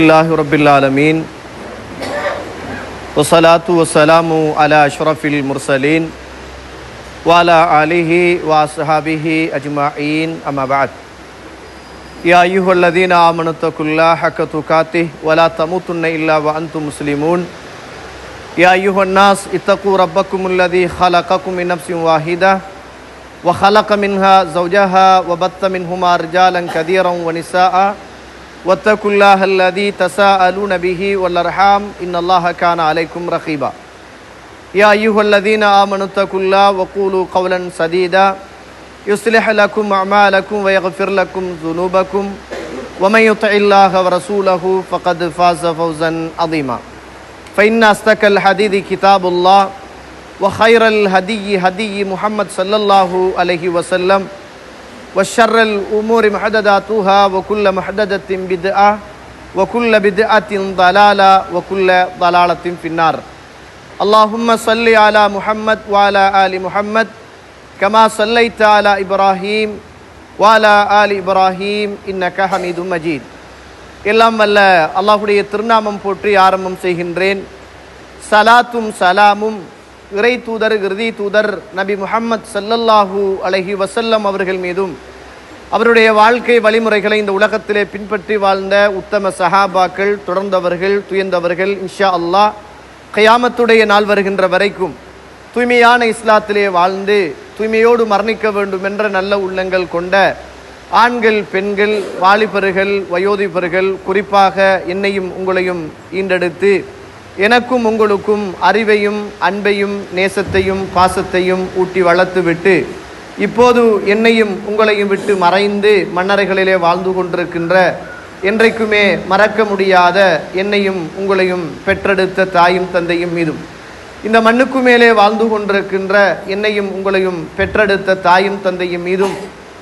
அல்ஹம்துலில்லாஹி ரப்பில் ஆலமீன் வஸ்ஸலாத்து வஸ்ஸலாமு அலா அஷ்ரஃபில் முர்சலீன் வ அலா ஆலிஹி வ அஸ்ஹாபிஹி அஜ்மஈன் அம்மா பஅத். யா அய்யுஹல்லதீன ஆமனு தக்குல்லாஹ ஹக்க துகாத்திஹ் வ லா தமூதுன்ன இல்லா வ அன்தும் முஸ்லிமூன். யா அய்யுஹன் நாஸ் இத்தகு ரப்பக்குமுல்லதீ ஹலககும் மின் நஃப்ஸின் வாஹிதா வ ஹலக மின்ஹா ஸௌஜஹா வ பத்த மின்ஹுமா ரிஜாலன் கதீரன் வ நிஸாஅ واتقوا الله الذي تساءلون به والارحام ان الله كان عليكم رقيبا. يا ايها الذين امنوا اتقوا الله وقولوا قولا سديدا يصلح لكم اعمالكم ويغفر لكم ذنوبكم ومن يطع الله ورسوله فقد فاز فوزا عظيما. فان اصدق الحديث كتاب الله وخير الهدي هدي محمد صلى الله عليه وسلم وشر الأمور محدثاتها وكل محدثة بدعة وكل بدعة ضلالة وكل ضلالة في النار. اللهم صل على محمد وعلى آل محمد كما صليت على إبراهيم وعلى آل إبراهيم إنك حميد مجيد. எல்லாம் வல்ல அல்லாஹ்வுடைய திருநாமம் போற்றி ஆரம்பம் செய்கின்றேன். சலாத்தும் சலாமும் இறை தூதர் இறுதி தூதர் நபி முஹம்மத் ஸல்லல்லாஹு அலைஹி வஸல்லம் அவர்கள் மீதும் அவருடைய வாழ்க்கை வழிமுறைகளை இந்த உலகத்திலே பின்பற்றி வாழ்ந்த உத்தம சஹாபாக்கள், தொடர்ந்தவர்கள், துயர்ந்தவர்கள், இன்ஷா அல்லாஹ் கியாமத்துடைய நாள் வருகின்ற வரைக்கும் தூய்மையான இஸ்லாத்திலே வாழ்ந்து தூய்மையோடு மரணிக்க வேண்டும் என்ற நல்ல உள்ளங்கள் கொண்ட ஆண்கள், பெண்கள், வாலிபர்கள், வயோதிபர்கள், குறிப்பாக என்னையும் உங்களையும் ஈண்டெடுத்து எனக்கும் உங்களுக்கும் அறிவையும் அன்பையும் நேசத்தையும் பாசத்தையும் ஊட்டி வளர்த்துவிட்டு இப்போது என்னையும் உங்களையும் விட்டு மறைந்து மண்ணறைகளிலே வாழ்ந்து கொண்டிருக்கின்ற என்றைக்குமே மறக்க முடியாத என்னையும் உங்களையும் பெற்றெடுத்த தாயும் தந்தையும் மீதும் இந்த மண்ணுக்கு மேலே வாழ்ந்து கொண்டிருக்கின்ற என்னையும் உங்களையும் பெற்றெடுத்த தாயும் தந்தையும் மீதும்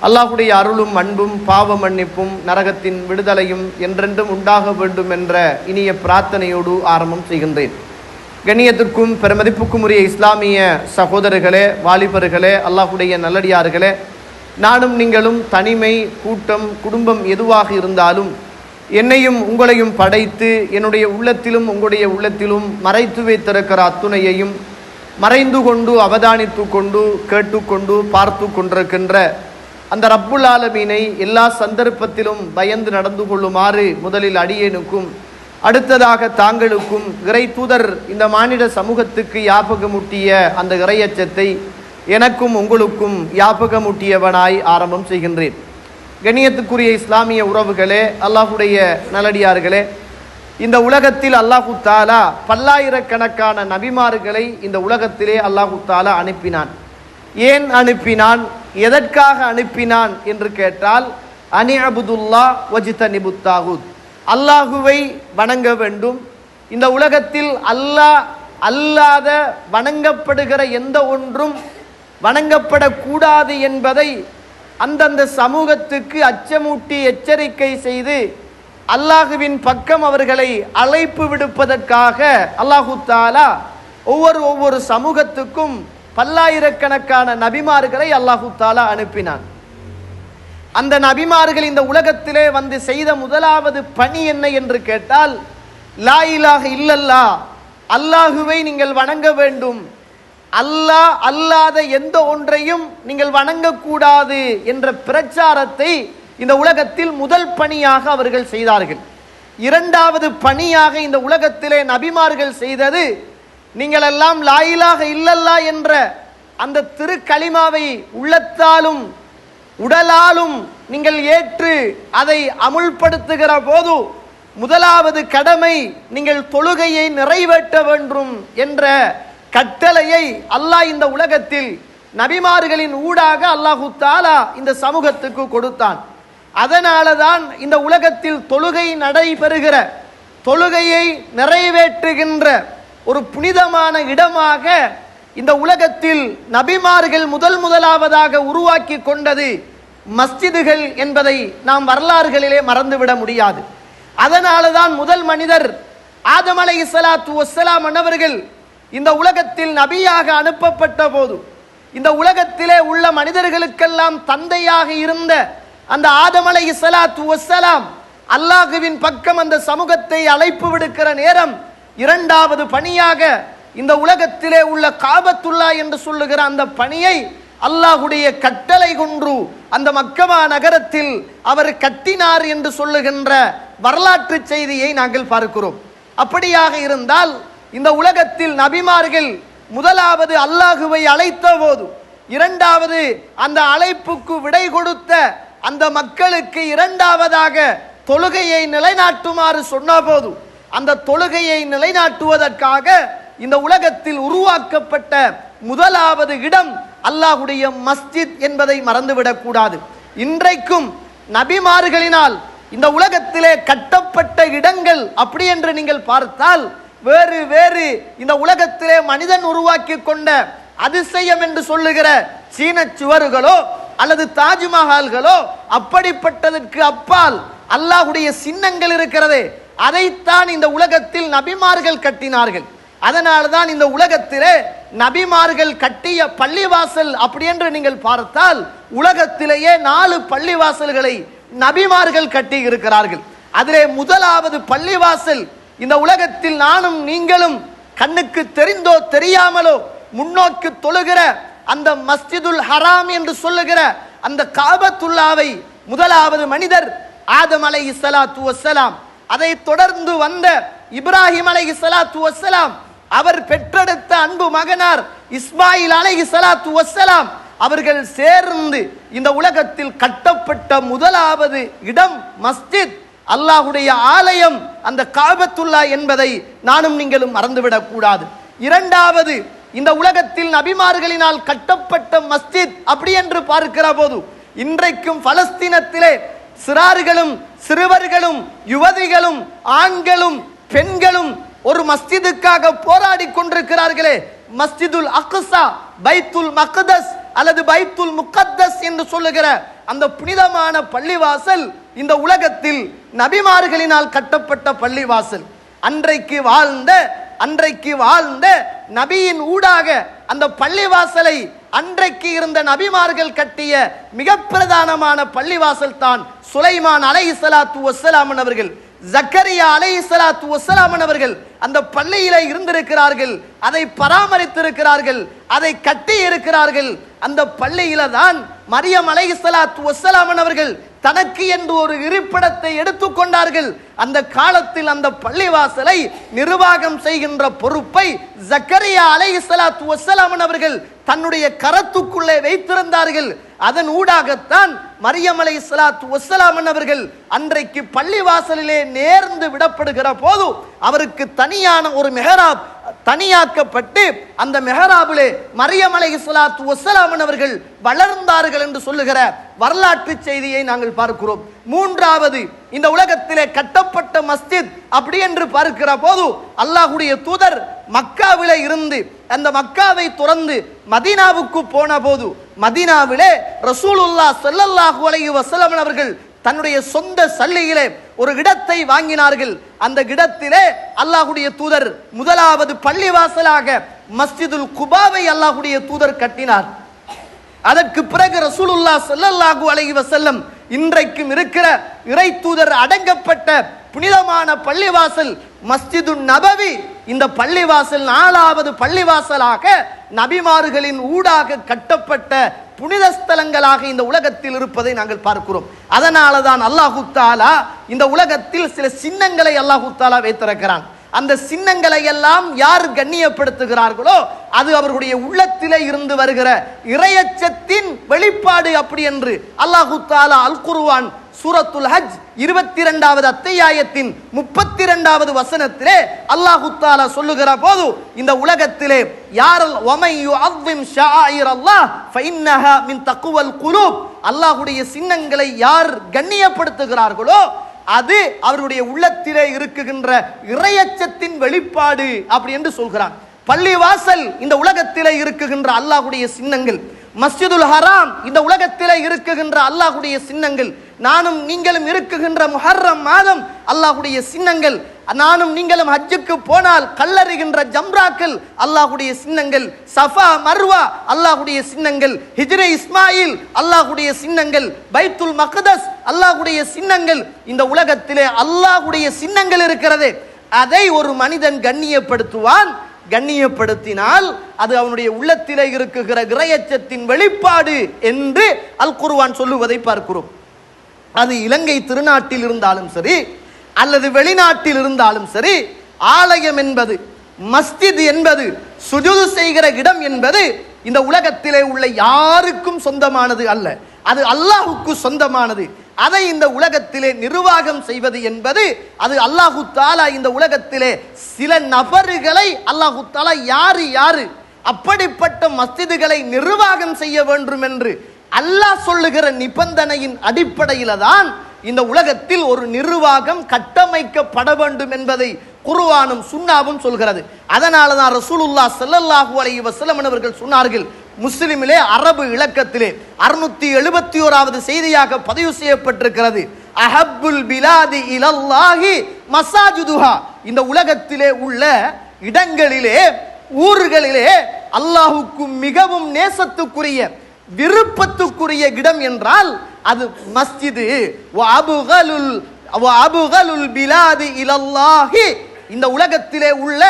அல்லாஹ்வுடைய அருளும் அன்பும் பாவ மன்னிப்பும் நரகத்தின் விடுதலையும் என்றென்றும் உண்டாக வேண்டும் என்ற இனிய பிரார்த்தனையோடு ஆரம்பம் செய்கின்றேன். கண்ணியத்திற்கும் பெருமதிப்புக்கும் உரிய இஸ்லாமிய சகோதரர்களே, வாலிபர்களே, அல்லாஹ்வுடைய நல்லடியார்களே, நானும் நீங்களும் தனிமை, கூட்டம், குடும்பம் எதுவாக இருந்தாலும் என்னையும் உங்களையும் படைத்து என்னுடைய உள்ளத்திலும் உங்களுடைய உள்ளத்திலும் மறைத்து வைத்திருக்கிற அத்துணையையும் மறைந்து கொண்டு அவதானித்து கொண்டு கேட்டுக்கொண்டு பார்த்து கொண்டிருக்கின்ற அந்த ரப்புல் ஆலமீனை எல்லா சந்தர்ப்பத்திலும் பயந்து நடந்து கொள்ளுமாறு முதலில் அடியேனுக்கும் அடுத்ததாக தாங்களுக்கும் இறை தூதர் இந்த மானிட சமூகத்துக்கு யாபகமூட்டிய அந்த இறையச்சத்தை எனக்கும் உங்களுக்கும் யாபகமூட்டியவனாய் ஆரம்பம் செய்கின்றேன். கண்ணியத்துக்குரிய இஸ்லாமிய உறவுகளே, அல்லாஹ்வுடைய நல்லடியார்களே, இந்த உலகத்தில் அல்லாஹு தாலா பல்லாயிரக்கணக்கான நபிமார்களை இந்த உலகத்திலே அல்லாஹு தாலா அனுப்பினான். ஏன் அனுப்பினான், எதற்காக அனுப்பினான் என்று கேட்டால், அனி அபுதுல்லா வஜ்தனிபுத் தாகுத், அல்லாஹுவை வணங்க வேண்டும். இந்த உலகத்தில் அல்லாஹ் அல்லாத வணங்கப்படுகிற எந்த ஒன்றும் வணங்கப்படக்கூடாது என்பதை அந்தந்த சமூகத்துக்கு அச்சமூட்டி எச்சரிக்கை செய்து அல்லாஹுவின் பக்கம் அவர்களை அழைப்பு விடுப்பதற்காக அல்லாஹு தாலா ஒவ்வொரு சமூகத்துக்கும் பல்லாயிரக்கணக்கான நபிமார்களை அல்லாஹு தாலா அனுப்பினான். அந்த நபிமார்கள் இந்த உலகத்திலே வந்து செய்த முதலாவது பணி என்ன என்று கேட்டால், லா இலாஹ இல்லல்லாஹ், அல்லாஹுவை நீங்கள் வணங்க வேண்டும், அல்லாஹ் அல்லாத எந்த ஒன்றையும் நீங்கள் வணங்கக்கூடாது என்ற பிரச்சாரத்தை இந்த உலகத்தில் முதல் பணியாக அவர்கள் செய்தார்கள். இரண்டாவது பணியாக இந்த உலகத்திலே நபிமார்கள் செய்தது, நீங்கள் எல்லாம் லா இலாஹ இல்லல்லாஹ் என்ற அந்த திருக்கலிமாவை உள்ளத்தாலும் உடலாலும் நீங்கள் ஏற்று அதை அமுல்படுத்துகிற போது முதலாவது கடமை நீங்கள் தொழுகையை நிறைவேற்ற வேண்டும் என்ற கட்டளையை அல்லாஹ் இந்த உலகத்தில் நபிமார்களின் ஊடாக அல்லாஹு தாலா இந்த சமூகத்துக்கு கொடுத்தான். அதனால தான் இந்த உலகத்தில் தொழுகை நடைபெறுகிற, தொழுகையை நிறைவேற்றுகின்ற ஒரு புனிதமான இடமாக இந்த உலகத்தில் நபிமார்கள் முதலாவதாக உருவாக்கி கொண்டது மஸ்ஜிதுகள் என்பதை நாம் வரலாறுகளிலே மறந்துவிட முடியாது. அதனால தான் முதல் மனிதர் ஆதம் அலைஹிஸ்ஸலாத்து வஸ்ஸலாம் அன்னவர்கள் இந்த உலகத்தில் நபியாக அனுப்பப்பட்ட போது இந்த உலகத்திலே உள்ள மனிதர்களுக்கெல்லாம் தந்தையாக இருந்த அந்த ஆதம் அலைஹிஸ்ஸலாத்து வஸ்ஸலாம் அல்லாஹ்வின் பக்கம் அந்த சமூகத்தை அழைப்பு விடுக்கிற நேரம், இரண்டாவது பணியாக இந்த உலகத்திலே உள்ள காபத்துல்லா என்று சொல்லுகிற அந்த பணியை அல்லாஹுடைய கட்டளை கொன்று அந்த மக்கமா நகரத்தில் அவர் கட்டினார் என்று சொல்லுகின்ற வரலாற்று செய்தியை நாங்கள் பார்க்கிறோம். அப்படியாக இருந்தால் இந்த உலகத்தில் நபிமார்கள் முதலாவது அல்லாஹுவை அழைத்த போது, இரண்டாவது அந்த அழைப்புக்கு விடை கொடுத்த அந்த மக்களுக்கு இரண்டாவதாக தொழுகையை நிலைநாட்டுமாறு சொன்னபோது, அந்த தொழுகையை நிலைநாட்டுவதற்காக இந்த உலகத்தில் உருவாக்கப்பட்ட முதலாவது இடம் அல்லாஹுடைய மஸ்ஜித் என்பதை மறந்துவிடக் கூடாது. இன்றைக்கும் நபிமார்களினால் இந்த உலகத்திலே கட்டப்பட்ட இடங்கள் அப்படி என்று நீங்கள் பார்த்தால் வேறு வேறு இந்த உலகத்திலே மனிதன் உருவாக்கி கொண்ட அதிசயம் என்று சொல்லுகிற சீன சுவர்களோ அல்லது தாஜ்மஹால்களோ அப்படிப்பட்டதற்கு அப்பால் அல்லாஹுடைய சின்னங்கள் இருக்கிறதே, அதைத்தான் இந்த உலகத்தில் நபிமார்கள் கட்டினார்கள். அதனால்தான் இந்த உலகத்திலே நபிமார்கள் கட்டிய பள்ளிவாசல் அப்படி என்று நீங்கள் பார்த்தால் உலகத்திலேயே 4 பள்ளிவாசல்களை நபிமார்கள் கட்டி இருக்கிறார்கள். அதிலே முதலாவது பள்ளிவாசல் இந்த உலகத்தில் நானும் நீங்களும் கண்ணுக்கு தெரிந்தோ தெரியாமலோ முன்னோக்கி தொழுகிற அந்த மஸ்ஜிதுல் ஹராம் என்று சொல்லுகிற அந்த காபத்துல்லாவை முதலாவது மனிதர் ஆதம் அலைஹிஸ்ஸலாத்து வஸ்ஸலாம், அதை தொடர்ந்து வந்த இப்ராஹிம் அலைஹிஸ்ஸலாத்து வஸ்ஸலாம், அவர் பெற்றெடுத்த அன்பு மகனார் இஸ்மாயில் அலைஹிஸ்ஸலாத்து வஸ்ஸலாம் அவர்கள் சேர்ந்து இந்த உலகத்தில் கட்டப்பட்ட முதலாவது இடம் மஸ்ஜித், அல்லாஹுடைய ஆலயம், அந்த காபத்துல்லா என்பதை நானும் நீங்களும் மறந்துவிடக் கூடாது. இரண்டாவது இந்த உலகத்தில் நபிமார்களினால் கட்டப்பட்ட மஸ்ஜித் அப்படி என்று பார்க்கிற போது இன்றைக்கும் பலஸ்தீனத்திலே சிறார்களும் சிறுவர்களும் யுவதிகளும் ஆண்களும் பெண்களும் ஒரு மஸ்ஜிதுக்காக போராடி கொண்டிருக்கிறார்களே, மஸ்ஜிதுல் அக்ஸா, பைத்துல் மக்தஸ் அல்லது பைத்துல் முகத்தஸ் என்று சொல்லுகிற அந்த புனிதமான பள்ளிவாசல் இந்த உலகத்தில் நபிமார்களினால் கட்டப்பட்ட பள்ளிவாசல். அன்றைக்கு வாழ்ந்த நபியின் ஊடாக அந்த பள்ளிவாசலை அன்றைக்கு இருந்த நபிமார்கள் கட்டிய மிக பிரதானமான பள்ளிவாசல் தான் சுலைமான் அலைஹிஸ்ஸலாத்து வஸ்ஸலாம் அவர்கள், ஜக்கரியா அலைஹிஸ்ஸலாத்து வஸ்ஸலாம் அவர்கள் அந்த பள்ளியில இருந்திருக்கிறார்கள், அதை பராமரித்திருக்கிறார்கள், அதை கட்டி இருக்கிறார்கள். அந்த பள்ளியில தான் மரியம் அலைஹிஸ்ஸலாத்து வஸ்ஸலாம் அவர்கள் தனக்கு என்று ஒரு இருப்பிடத்தை எடுத்துக்கொண்டார்கள். அந்த காலத்தில் அந்த பள்ளிவாசலை நிர்வாகம் செய்கின்ற பொறுப்பை ஜக்கரியா அலைஹிஸ்ஸலாத்து வஸ்ஸலாம் அவர்கள் தன்னுடைய கரத்துக்குள்ளே வைத்திருந்தார்கள். அதன் ஊடாகத்தான் மரியம் அலைஹிஸ்ஸலாத்து வஸ்ஸலாம் அவர்கள் அன்றைக்கு பள்ளிவாசலிலே நேர்ந்து விடப்படுகிற போது அவருக்கு தனியான ஒரு மெஹராப் தனியாக்கப்பட்டு அந்த மெஹராபிலே மரியம் அலைஹிஸ்ஸலாத்து வஸ்ஸலாம் அவர்கள் வளர்ந்தார்கள் என்று சொல்லுகிற வரலாற்று செய்தியை நாங்கள் பார்க்கிறோம். மூன்றாவது இந்த உலகத்திலே கட்டப்பட்ட மஸ்ஜித் அப்படி என்று பார்க்கிற போது அல்லாஹ்வுடைய தூதர் மக்காவிலே இருந்து அந்த மக்காவை துறந்து மதீனாவுக்கு போன போது மதீனாவிலே ரசூலுல்லாஹ் ஸல்லல்லாஹு அலைஹி வஸல்லம் அவர்கள் தன்னுடைய சொந்த சல்லியிலே ஒரு இடத்தை வாங்கினார்கள். அந்த இடத்திலே அல்லாஹ்வுடைய தூதர் முதலாவது பள்ளிவாசலாக மஸ்ஜிதுல் குபாவை அல்லாஹ்வுடைய தூதர் கட்டினார். அதற்கு பிறகு ரசூலுல்லாஹ் ஸல்லல்லாஹு அலைஹி வஸல்லம் இன்றைக்கும் இருக்கிற இறை தூதர் அடங்கப்பட்ட புனிதமான பள்ளிவாசல் மஸ்ஜிது நபவி, இந்த பள்ளிவாசல் 4வது பள்ளிவாசலாக நபிமார்களின் ஊடாக கட்டப்பட்ட புனித ஸ்தலங்களாக இந்த உலகத்தில் இருப்பதை நாங்கள் பார்க்கிறோம். அதனால தான் அல்லாஹு தஆலா இந்த உலகத்தில் சில சின்னங்களை அல்லாஹு தஆலா வைத்திருக்கிறான். அந்த சின்னங்களை எல்லாம் யார் கண்ணியப்படுத்துகிறார்களோ அது அவர்களுடைய உள்ளத்திலே இருந்து வருகிற இறையச்சத்தின் வெளிப்பாடு அப்படி என்று அல்லாஹு தஆலா அல் குர்ஆன் சூரத்துல் ஹஜ் 22வது அத்தியாயத்தின் 32வது வசனத்திலே அல்லாஹு தஆலா சொல்லுகிற போது இந்த உலகத்திலே யாரல் வமை யுஅzzim ஷஆயிரல்லாஹ் ஃபஇன்னஹா மின் தக்வல் குலூப், அல்லாஹ்வுடைய சின்னங்களை யார் கண்ணியப்படுத்துகிறார்களோ அது அவருடைய உள்ளத்திலே இருக்குகின்ற இறையச்சத்தின் வெளிப்பாடு அப்படி என்று சொல்கிறான். பள்ளிவாசல் இந்த உலகத்திலே இருக்குகின்ற அல்லாஹ்வுடைய சின்னங்கள், மஸ்ஜிதுல் ஹராம் இந்த உலகத்திலே இருக்குகின்ற அல்லாஹ்வுடைய சின்னங்கள், நானும் நீங்களும் இருக்குகின்ற முஹர்ரம் மாதம் அல்லாஹ்வுடைய சின்னங்கள், நானும் நீங்களும் ஹஜ்ஜுக்கு போனால் கல்லறிகின்ற ஜம்ராக்கள் அல்லாஹ்வுடைய சின்னங்கள், சஃபா மர்வா அல்லாஹ்வுடைய சின்னங்கள், ஹிஜ்ரே இஸ்மாயில் அல்லாஹ்வுடைய சின்னங்கள், பைத்துல் மக்தஸ் அல்லாஹ்வுடைய சின்னங்கள். இந்த உலகத்திலே அல்லாஹ்வுடைய சின்னங்கள் இருக்கிறது. அதை ஒரு மனிதன் கண்ணியப்படுத்துவான். கண்ணியப்படுத்தினால் அது அவனுடைய உள்ளத்திலே இருக்குகிற இறையச்சத்தின் வெளிப்பாடு என்று அல் குர்ஆன் சொல்லுவதை பார்க்கிறோம். அது இலங்கை திருநாட்டில் இருந்தாலும் சரி அல்லது வெளிநாட்டில் இருந்தாலும் சரி, ஆலயம் என்பது, மஸ்ஜித் என்பது, சுஜூது செய்கிற இடம் என்பது இந்த உலகத்திலே உள்ள யாருக்கும் சொந்தமானது அல்ல. அது அல்லாஹுக்கு சொந்தமானது. அதை இந்த உலகத்திலே நிர்வாகம் செய்வது என்பது அது அல்லாஹு தஆலா இந்த உலகத்திலே சில நபர்களை அல்லாஹு தஆலா யாரு அப்படிப்பட்ட மஸ்ஜிதுகளை நிர்வாகம் செய்ய வேண்டும் என்று அல்லாஹ் சொல்லுகிற நிபந்தனையின் அடிப்படையில தான் இந்த உலகத்தில் ஒரு நிர்வாகம் கட்டமைக்கப்பட வேண்டும் என்பதை குர்ஆனும் சுன்னாவும் சொல்கிறது. அதனால தான் ரசூலுல்லாஹ் ஸல்லல்லாஹு அலைஹி வஸல்லம் அவர்கள் சொன்னார்கள், முஸ்லிமிலே அரபு இலக்கத்திலே 671வது செய்தியாக பதிவு செய்யப்பட்டிருக்கிறது, அஹப்புல் பிலாதி இலல்லாஹி மசாஜிதுஹா. இந்த உலகத்திலே உள்ள இடங்களிலே, ஊர்களிலே அல்லாஹுக்கு மிகவும் நேசத்துக்குரிய, விருப்பத்துக்குரிய இடம் என்றால் அது மஸ்ஜிது. வஅபுகலுல் பிலாதி இலல்லாஹி. இந்த உலகத்திலே உள்ள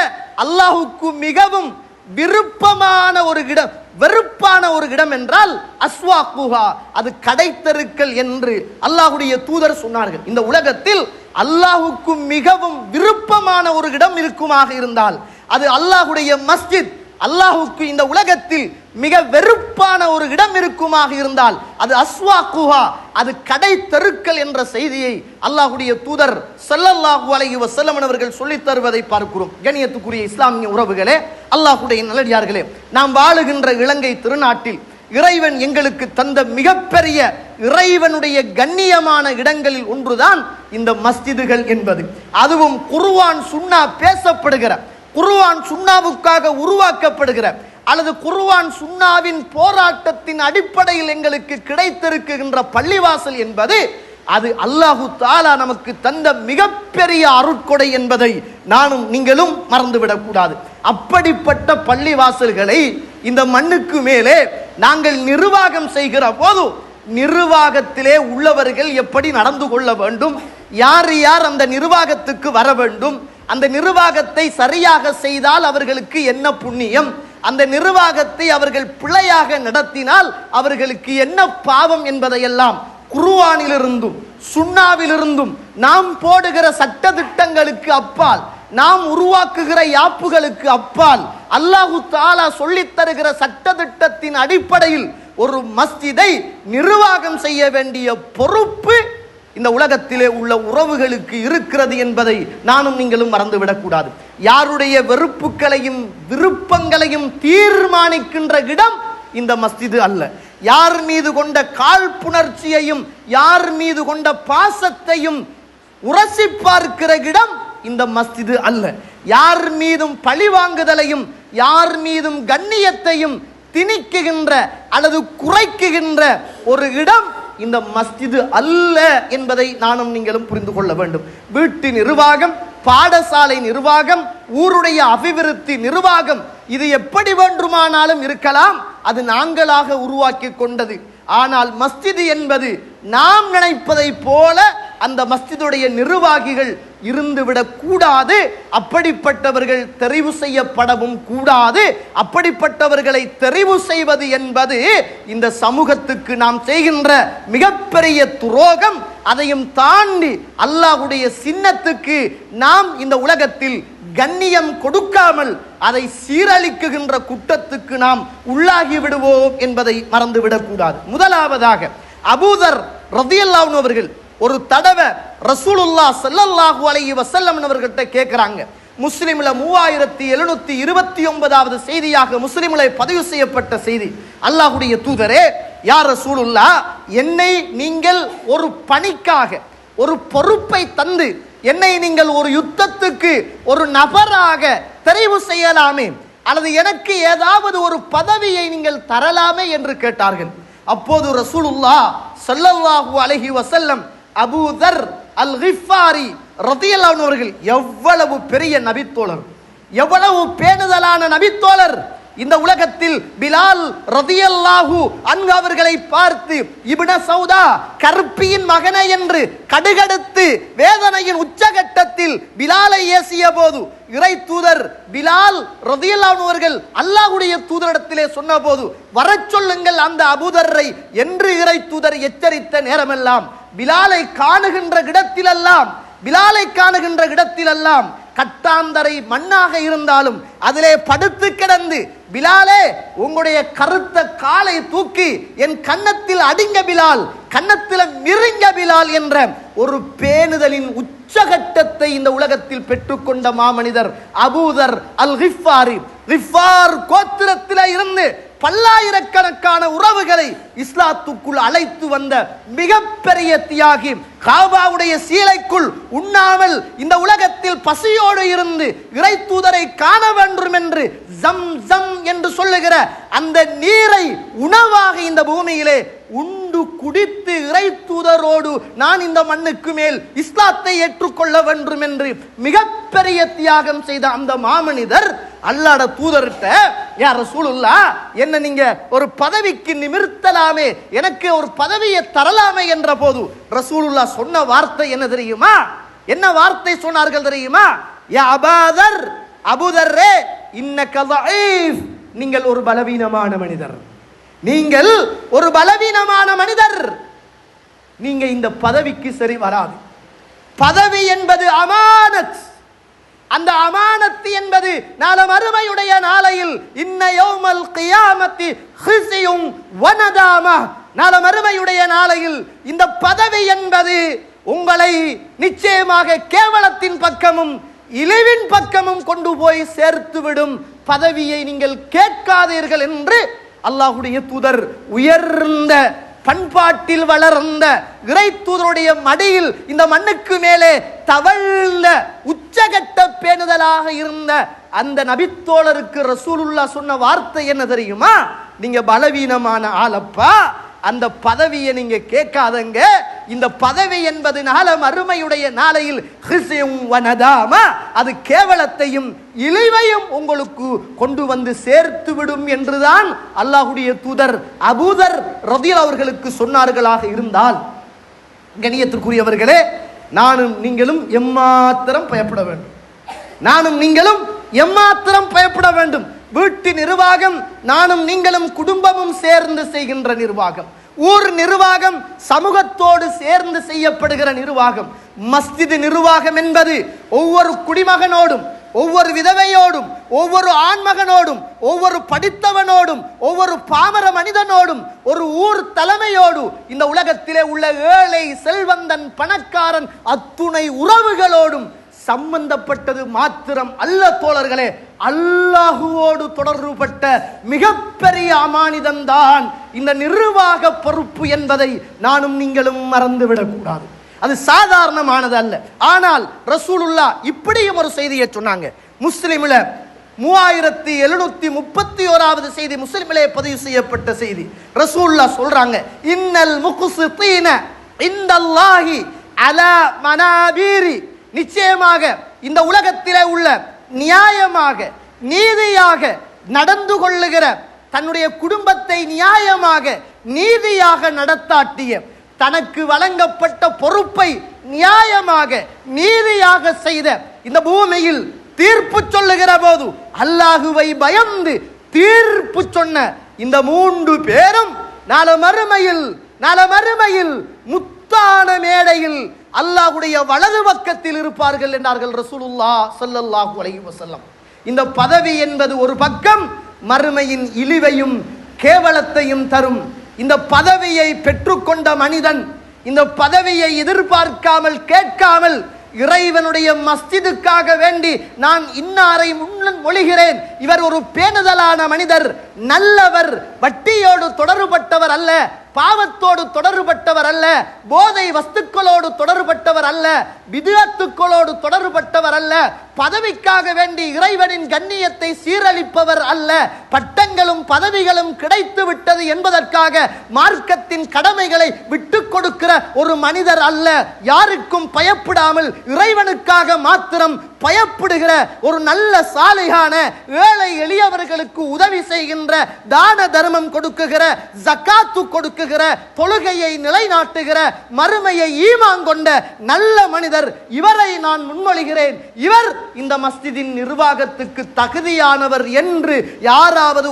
அல்லாஹுக்கு மிகவும் விருப்பமான ஒரு இடம், வெறுப்பான ஒரு இடம் என்றால் அஸ்வாக்குஹா, அது கடைத்தெருக்கள் என்று அல்லாஹ்வுடைய தூதர் சொன்னார்கள். இந்த உலகத்தில் அல்லாஹுக்கு மிகவும் விருப்பமான ஒரு இடம் இருக்குமாக இருந்தால் அது அல்லாஹ்வுடைய மஸ்ஜித். அல்லாஹுக்கு இந்த உலகத்தில் மிக வெறுப்பான ஒரு இடம் இருக்குமாக இருந்தால் அது அஸ்வாக்குஹா, அது கடை தெருக்கள் என்ற செய்தியை அல்லாஹ்வுடைய தூதர் ஸல்லல்லாஹு அலைஹி வஸல்லம் அவர்கள் சொல்லித் தருவதை பார்க்கிறோம். கண்ணியத்துக்குரிய இஸ்லாமிய உறவுகளே, அல்லாஹ்வுடைய நல்லடியார்களே, நாம் வாழுகின்ற இலங்கை திருநாட்டில் இறைவன் எங்களுக்கு தந்த மிகப்பெரிய இறைவனுடைய கண்ணியமான இடங்களில் ஒன்றுதான் இந்த மஸ்ஜிதுகள் என்பது. அதுவும் குர்ஆன் சுன்னா பேசப்படுகிற, குர்ஆன் சுன்னாவுக்காக உருவாக்கப்படுகிற அல்லது குர்ஆன் சுன்னாவின் போராட்டத்தின் அடிப்படையில் எங்களுக்கு கிடைத்திருக்கின்ற பள்ளிவாசல் என்பது அது அல்லாஹு தஆலா நமக்கு தந்த மிகப்பெரிய அருட்கொடை என்பதை நானும் நீங்களும் மறந்துவிடக் கூடாது. அப்படிப்பட்ட பள்ளிவாசல்களை இந்த மண்ணுக்கு மேலே நாங்கள் நிர்வாகம் செய்கிற போது நிர்வாகத்திலே உள்ளவர்கள் எப்படி நடந்து கொள்ள வேண்டும், யார் யார் அந்த நிர்வாகத்துக்கு வர வேண்டும், அந்த நிர்வாகத்தை சரியாக செய்தால் அவர்களுக்கு என்ன புண்ணியம், அந்த நிர்வாகத்தை அவர்கள் பிழையாக நடத்தினால் அவர்களுக்கு என்ன பாவம் என்பதையெல்லாம் குர்ஆனிலிருந்தும் சுன்னாவிலிருந்தும் நாம் போடுகிற சட்ட திட்டங்களுக்கு அப்பால், நாம் உருவாக்குகிற யாப்புகளுக்கு அப்பால் அல்லாஹு தஆலா சொல்லித் தருகிற சட்ட திட்டத்தின் அடிப்படையில் ஒரு மஸ்ஜிதை நிர்வாகம் செய்ய வேண்டிய பொறுப்பு இந்த உலகத்திலே உள்ள உறவுகளுக்கு இருக்கிறது என்பதை நானும் நீங்களும் மறந்துவிடக்கூடாது. யாருடைய வெறுப்புகளையும் விருப்பங்களையும் தீர்மானிக்கின்ற இடம் இந்த மஸ்ஜிது அல்ல. யார் மீது கொண்ட காழ்ப்புணர்ச்சியையும் யார் மீது கொண்ட பாசத்தையும் உரசி பார்க்கிற இடம் இந்த மஸ்ஜிது அல்ல. யார் மீதும் பழிவாங்குதலையும் யார் மீதும் கண்ணியத்தையும் திணிக்குகின்ற அல்லது குறைக்குகின்ற ஒரு இடம் இந்த மஸ்ஜிது அல்ல என்பதை நானும் நீங்களும் புரிந்து கொள்ள வேண்டும். வீட்டு நிர்வாகம், பாடசாலை நிர்வாகம், ஊருடைய அபிவிருத்தி நிர்வாகம், இது எப்படி வேண்டுமானாலும் இருக்கலாம், அது நாங்களாக உருவாக்கி கொண்டது. ஆனால் மஸ்ஜிது என்பது நாம் நினைப்பதை போல அந்த மஸ்ஜிதுடைய நிர்வாகிகள் இருந்துவிடக் கூடாது. அப்படிப்பட்டவர்கள் தெரிவு செய்யப்படவும் கூடாது. அப்படிப்பட்டவர்களை தெரிவு செய்வது என்பது இந்த சமூகத்துக்கு நாம் செய்கின்ற மிகப்பெரிய துரோகம். அதையும் தாண்டி அல்லாஹ்வுடைய சின்னத்துக்கு நாம் இந்த உலகத்தில் கண்ணியம் கொடுக்காமல் அதை சீரழிக்குகின்ற குற்றத்துக்கு நாம் உள்ளாகி விடுவோம் என்பதை மறந்துவிடக் கூடாது. முதலாவதாக அபூதர் ரலியல்லாஹு அன்ஹு அவர்கள் ஒரு தடவை ரசூலுல்லாஹ் ஸல்லல்லாஹு அலைஹி வஸல்லம் அவர்கிட்ட கேட்கிறாங்க. முஸ்லிம்ல 3729வது செய்தியாக முஸ்லிம்ல பதிவு செய்யப்பட்ட செய்தி. அல்லாஹ்வுடைய தூதரே, யா ரசூலுல்லாஹ், என்னை நீங்கள் ஒரு பணிக்காக, ஒரு பொறுப்பை தந்து என்னை நீங்கள் ஒரு யுத்தத்துக்கு ஒரு நபராக தெரிவு செய்யலாமே, அல்லது எனக்கு ஏதாவது ஒரு பதவியை நீங்கள் தரலாமே என்று கேட்டார்கள். அப்போது ரசூலுல்லாஹ் ஸல்லல்லாஹு அலைஹி வஸல்லம் அபூ தர் அல் கிஃபாரி ரலியல்லாஹு அன்ஹு அவர்கள் எவ்வளவு பெரிய நபித்தோழர், எவ்வளவு பேணுதலான நபித்தோழர். இந்த உலகத்தில் பிலால் ரலியல்லாஹு அன்ஹு அவர்களை பார்த்து இப்ன சௌதா, கருப்பியின் மகனே என்று கடுகடுத்து வேதனையின் உச்சகட்டத்தில் பிலாலை ஏசிய போது இறை தூதர் பிலால் ரலியல்லாஹு அன்ஹு அவர்கள் அல்லாஹ்வுடைய தூதரிடத்திலே சொன்னபோது வரச் சொல்லுங்கள் அந்த அபூதர்ரை என்று இறை தூதர் எச்சரித்த நேரமெல்லாம் பிலாலை காணுகின்ற இடத்திலெல்லாம் கட்டாந்தரை மண்ணாக இருந்தாலும் அதிலே படுத்து கிடந்து, பிலாலே உங்களுடைய கருத்த காலை தூக்கி என் கன்னத்தில் அடிங்க பிலால், கன்னத்தில் மிருங்க பிலால் என்ற ஒரு பேணுதலின் உச்சகட்டத்தை இந்த உலகத்தில் பெற்றுக்கொண்ட மாமனிதர் அபூதர் அல் கிஃபாரி. கிஃபார் கோத்திரத்திலே இருந்து பல்லாயிரக்கணக்கான உறவுகளை இஸ்லாத்துக்குள் அழைத்து வந்த மிகப்பெரிய தியாகி. காபாவுடைய சீலைக்குள் உண்ணாமல் இந்த உலகத்தில் பசியோடு இருந்து இறை தூதரை காண வேண்டும் என்று ஜம் ஜம் என்று சொல்லுகிற அந்த நீரை உணவாக இந்த பூமியிலே உண்டு குடித்து இறை தூதரோடு நான் இந்த மண்ணுக்கு மேல் இஸ்லாத்தை ஏற்றுக்கொள்ள வேண்டும் என்று மிகப்பெரிய தியாகம் செய்த அந்த மாமனிதர் அல்லாஹ்வுடைய தூதர்கிட்ட, யா ரசூலுல்லாஹ், என்ன நீங்க ஒரு பதவிக்கு நிமிர்த்தலாமே, எனக்கு ஒரு பதவியை தரலாமே என்ற போது ரசூலுல்லாஹ் சொன்ன வார்த்தை என்ன தெரியுமா? என்ன வார்த்தை சொன்னார்கள் தெரியுமா? யா அபூதர், அபூதர்ரே, இன்னக தஈஃப், நீங்கள் ஒரு பலவீனமான மனிதர், நீங்கள் ஒரு பலவீனமான மனிதர், நீங்க இந்த பதவிக்கு சரி வராது. பதவி என்பது அமானத். அந்த அமானத்து என்பது நாளை மறுமையுடைய நாளையில் இன்ன யௌமல் கியாமத்தி ஹிஸியும் வனதாமா, நாளை மறுமையுடைய நாளையில் இந்த பதவி என்பது உங்களை நிச்சயமாக கேவலத்தின் பக்கமும் இழிவின் பக்கமும் கொண்டு போய் சேர்த்துவிடும். பதவியை நீங்கள் கேட்காதீர்கள் என்று அல்லாஹ்வுடைய தூதர் உயர்ந்த பண்பாட்டில் வளர்ந்த இறை தூதருடைய மடியில் இந்த மண்ணுக்கு மேலே தவழ்ந்த உச்சகட்ட பேணுதலாக இருந்த அந்த நபித்தோழருக்கு ரசூலுல்லாஹ் சொன்ன வார்த்தை என்ன தெரியுமா? நீங்க பலவீனமான ஆளப்பா, அந்த பதவியை நீங்க கேட்காதங்க. இந்த பதவி என்பது நாளை மறுமையுடைய நாளையில் அது கேவலத்தையும் இழிவையும் உங்களுக்கு கொண்டு வந்து சேர்த்து விடும் என்றுதான் அல்லாஹ்வுடைய தூதர் அபூதர் ரலியல்லாஹு அவர்களுக்கு சொன்னார்களாக இருந்தால், கண்ணியத்திற்குரியவர்களே, நானும் நீங்களும் எம்மாத்திரம் பயப்பட வேண்டும். நானும் நீங்களும் எம்மாத்திரம் பயப்பட வேண்டும். வீட்டு நிர்வாகம் நானும் நீங்களும் குடும்பமும் சேர்ந்து செய்கின்ற நிர்வாகம், ஊர் நிர்வாகம் சமூகத்தோடு சேர்ந்து செய்யப்படுகிற நிர்வாகம், மஸ்ஜித் நிர்வாகம் என்பது ஒவ்வொரு குடிமகனோடும், ஒவ்வொரு விதவையோடும், ஒவ்வொரு ஆண்மகனோடும், ஒவ்வொரு படித்தவனோடும், ஒவ்வொரு பாமர மனிதனோடும், ஒரு ஊர் தலைமையோடு, இந்த உலகத்திலே உள்ள ஏழை செல்வந்தன் பணக்காரன் அத்துணை உறவுகளோடும் சம்பந்தப்பட்டது மாத்திரம் அல்ல தோழர்களே, அல்லாஹுவோடு தொடர்புபட்ட மிகப்பெரிய அமானிதம் தான் இந்த நிர்வாக பொறுப்பு என்பதை நானும் நீங்களும் மறந்துவிடக் கூடாது. அது சாதாரணமானது அல்ல. ஆனால் ரசூலுல்லாஹ் இப்படியும் ஒரு செய்தியை சொன்னாங்க. முஸ்லிமில 3731வது செய்தி, முஸ்லிமிலே பதிவு செய்யப்பட்ட செய்தி. ரசூலுல்லாஹ் சொல்றாங்க, இன்னல் முக்ஸிதீன இந்தல்லாஹி அலா மனாபீரி, நிச்சயமாக இந்த உலகத்திலே உள்ள நியாயமாக நீதியாக நடந்து கொள்ளுகிற, தன்னுடைய குடும்பத்தை நியாயமாக நீதியாக நடத்தாட்டிய, தனக்கு வழங்கப்பட்ட பொறுப்பை நியாயமாக நீதியாக செய்த, இந்த பூமியில் தீர்ப்பு சொல்லுகிற போது அல்லாஹுவை பயந்து தீர்ப்பு சொன்ன இந்த 3 பேரும் நாளை மறுமையில் முத்தான மேடையில் அல்லாஹ்வுடைய வலது பக்கத்தில் இருப்பார்கள் என்றார்கள் ரசூலுல்லாஹ் ஸல்லல்லாஹு அலைஹி வஸல்லம். இந்த பதவி என்பது ஒரு பக்கம் மறுமையின் இழிவையும் கேவலத்தையும் தரும். இந்த பதவியை பெற்றுக்கொண்ட மனிதன் இந்த பதவியை எதிர்பார்க்காமல் கேட்காமல் இறைவனுடைய மஸ்ஜிதுக்காக வேண்டி நான் இன்னாரை மொழிகிறேன், இவர் ஒரு பேணுதலான மனிதர், நல்லவர், வட்டியோடு தொடர்பட்டவர் அல்ல, பாவத்தோடு தொடர்பட்டவர் அல்ல, போதை வஸ்துக்களோடு தொடர்பட்டவர் அல்ல, பிதுஅத்துக்களோடு தொடர்பட்டவர் அல்ல, பதவிக்காக வேண்டி இறைவனின் கண்ணியத்தை சீரழிப்பவர் அல்ல, பட்டங்களும் பதவிகளும் கிடைத்து விட்டது என்பதற்காக மார்க்கத்தின் கடமைகளை விட்டு கொடுக்கிற ஒரு மனிதர் அல்ல. யாருக்கும் பயப்படாமல் இறைவனுக்காக மாத்திரம் பயப்படுகிற ஒரு நல்ல சாலிகான ஏழை எளியவர்களுக்கு உதவி செய்கின்ற, தான தர்மம் கொடுக்குகிற, ஜகாத்து கொடுக்குகிற, தொழுகையை நிலைநாட்டுகிற, மறுமையை ஈமான் கொண்ட நல்ல மனிதர். இவரை நான் முன்மொழிகிறேன். இவர் இந்த மஸ்ஜிதின் நிர்வாகத்துக்கு தகுதியானவர் என்று யாராவது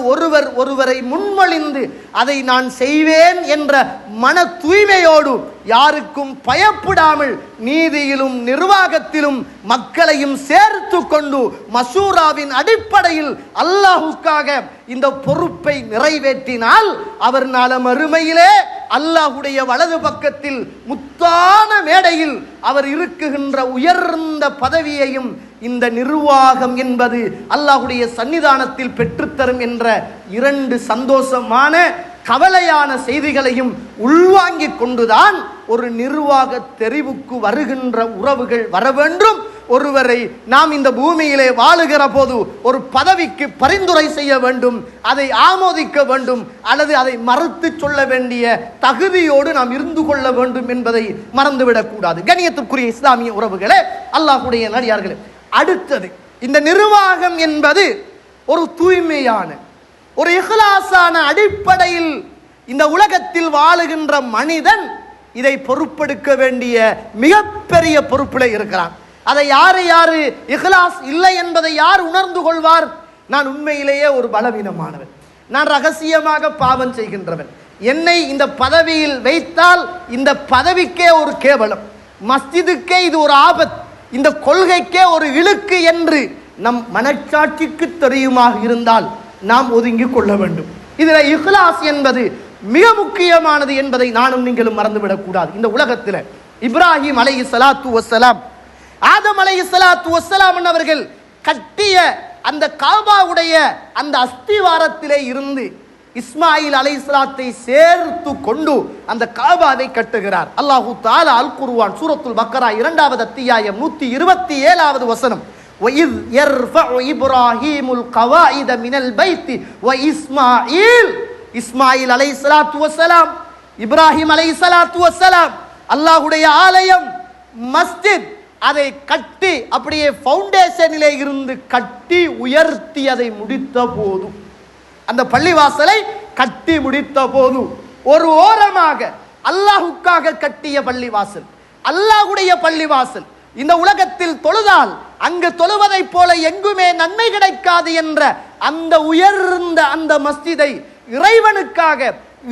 ஒருவரை முன்மொழிந்து அதை நான் செய்வேன் என்ற மன தூய்மையோடு, யாருக்கும் பயப்படாமல், நீதியிலும் நிர்வாகத்திலும் மக்களையும் சேர்த்து கொண்டு மசூராவின் அடிப்படையில் அல்லாஹுக்காக இந்த பொறுப்பை நிறைவேற்றினால் அவர் நாள மறுமையிலே அல்லாஹுடைய வலது பக்கத்தில் முத்தான மேடையில் அவர் இருக்குகின்ற உயர்ந்த பதவியையும் இந்த நிர்வாகம் என்பது அல்லாஹுடைய சன்னிதானத்தில் பெற்றுத்தரும் என்ற இரண்டு சந்தோஷமான கவலையான செய்திகளையும் உள்வாங்கிக் கொண்டுதான் ஒரு நிர்வாக தெரிவுக்கு வருகின்ற உறவுகள் வர வேண்டும். ஒருவரை நாம் இந்த பூமியிலே வாழுகிற போது ஒரு பதவிக்கு பரிந்துரை செய்ய வேண்டும், அதை ஆமோதிக்க வேண்டும், அல்லது அதை மறுத்து சொல்ல வேண்டிய தகுதியோடு நாம் இருந்து கொள்ள வேண்டும் என்பதை மறந்துவிடக் கூடாது. கண்ணியத்திற்குரிய இஸ்லாமிய உறவுகளே, அல்லாஹ்வுடைய நல்லடியார்களே, அடுத்தது இந்த நிர்வாகம் என்பது ஒரு தூய்மையான, ஒரு இஹ்லாஸான அடிப்படையில் இந்த உலகத்தில் வாழுகின்ற மனிதன் இதை பொறுப்பெடுக்க வேண்டிய மிகப்பெரிய பொறுப்பில் இருக்கிறான். அதை யாரு இஹ்லாஸ் இல்லை என்பதை யார் உணர்ந்து கொள்வார்? நான் உண்மையிலேயே ஒரு பலவீனமானவன், நான் ரகசியமாக பாவம் செய்கின்றவன், என்னை இந்த பதவியில் வைத்தால் இந்த பதவிக்கே ஒரு கேவலம், மஸ்ஜிதுக்கே இது ஒரு ஆபத், இந்த கொள்கைக்கே ஒரு இழுக்கு என்று நம் மனச்சாட்சிக்கு தெரியுமாக இருந்தால் நாம் ஒதுங்கி கொள்ள வேண்டும். இதில் இஹ்லாஸ் என்பது மிக முக்கியமானது என்பதை நானும் நீங்களும் மறந்துவிடக் கூடாது. இந்த உலகத்தில் இப்ராஹிம் அலைஹிஸ்ஸலாத்து வஸ்ஸலாம், ஆதம் அலைஹிஸ்ஸலாத்து வஸ்ஸலாம் அவர்கள் கட்டிய அந்த காபாவுடைய அந்த அஸ்திவாரத்திலே இருந்து இஸ்மாயில் அலைஹிஸ்ஸலாத்தை சேர்த்து கொண்டு அந்த காபாவை கட்டுகிறார். அல்லாஹு தஆலா அல் குர்ஆன் சூரத்துல் பக்கரா 2வது அத்தியாயம் 127வது வசனம், وَإِذْ يَرْفَعُ إِبْرَاهِيمُ الْقَوَاعِدَ مِنَ الْبَيْتِ وَإِسْمَاعِيلُ இஸ்மாயில் அலைஹிஸ்ஸலாத்து வஸ்ஸலாம், இப்ராஹிம் அலைஹிஸ்ஸலாத்து வஸ்ஸலாம் அல்லாஹ்வுடைய ஆலயம் மஸ்ஜித் அதை கட்டி அப்படியே ஃபவுண்டேஷனிலே இருந்து கட்டி உயர்த்தி அதை முடித்த போது, அந்த பள்ளிவாசலை கட்டி முடித்த போது ஒரு ஓரமாக அல்லாஹுக்காக கட்டிய பள்ளிவாசல், அல்லாஹ்வுடைய பள்ளிவாசல், இந்த உலகத்தில் தொழுதால் அங்கு தொழுவதை போல எங்குமே நன்மை கிடைக்காது என்ற அந்த உயர்ந்த அந்த மஸ்ஜிதை இறைவனுக்காக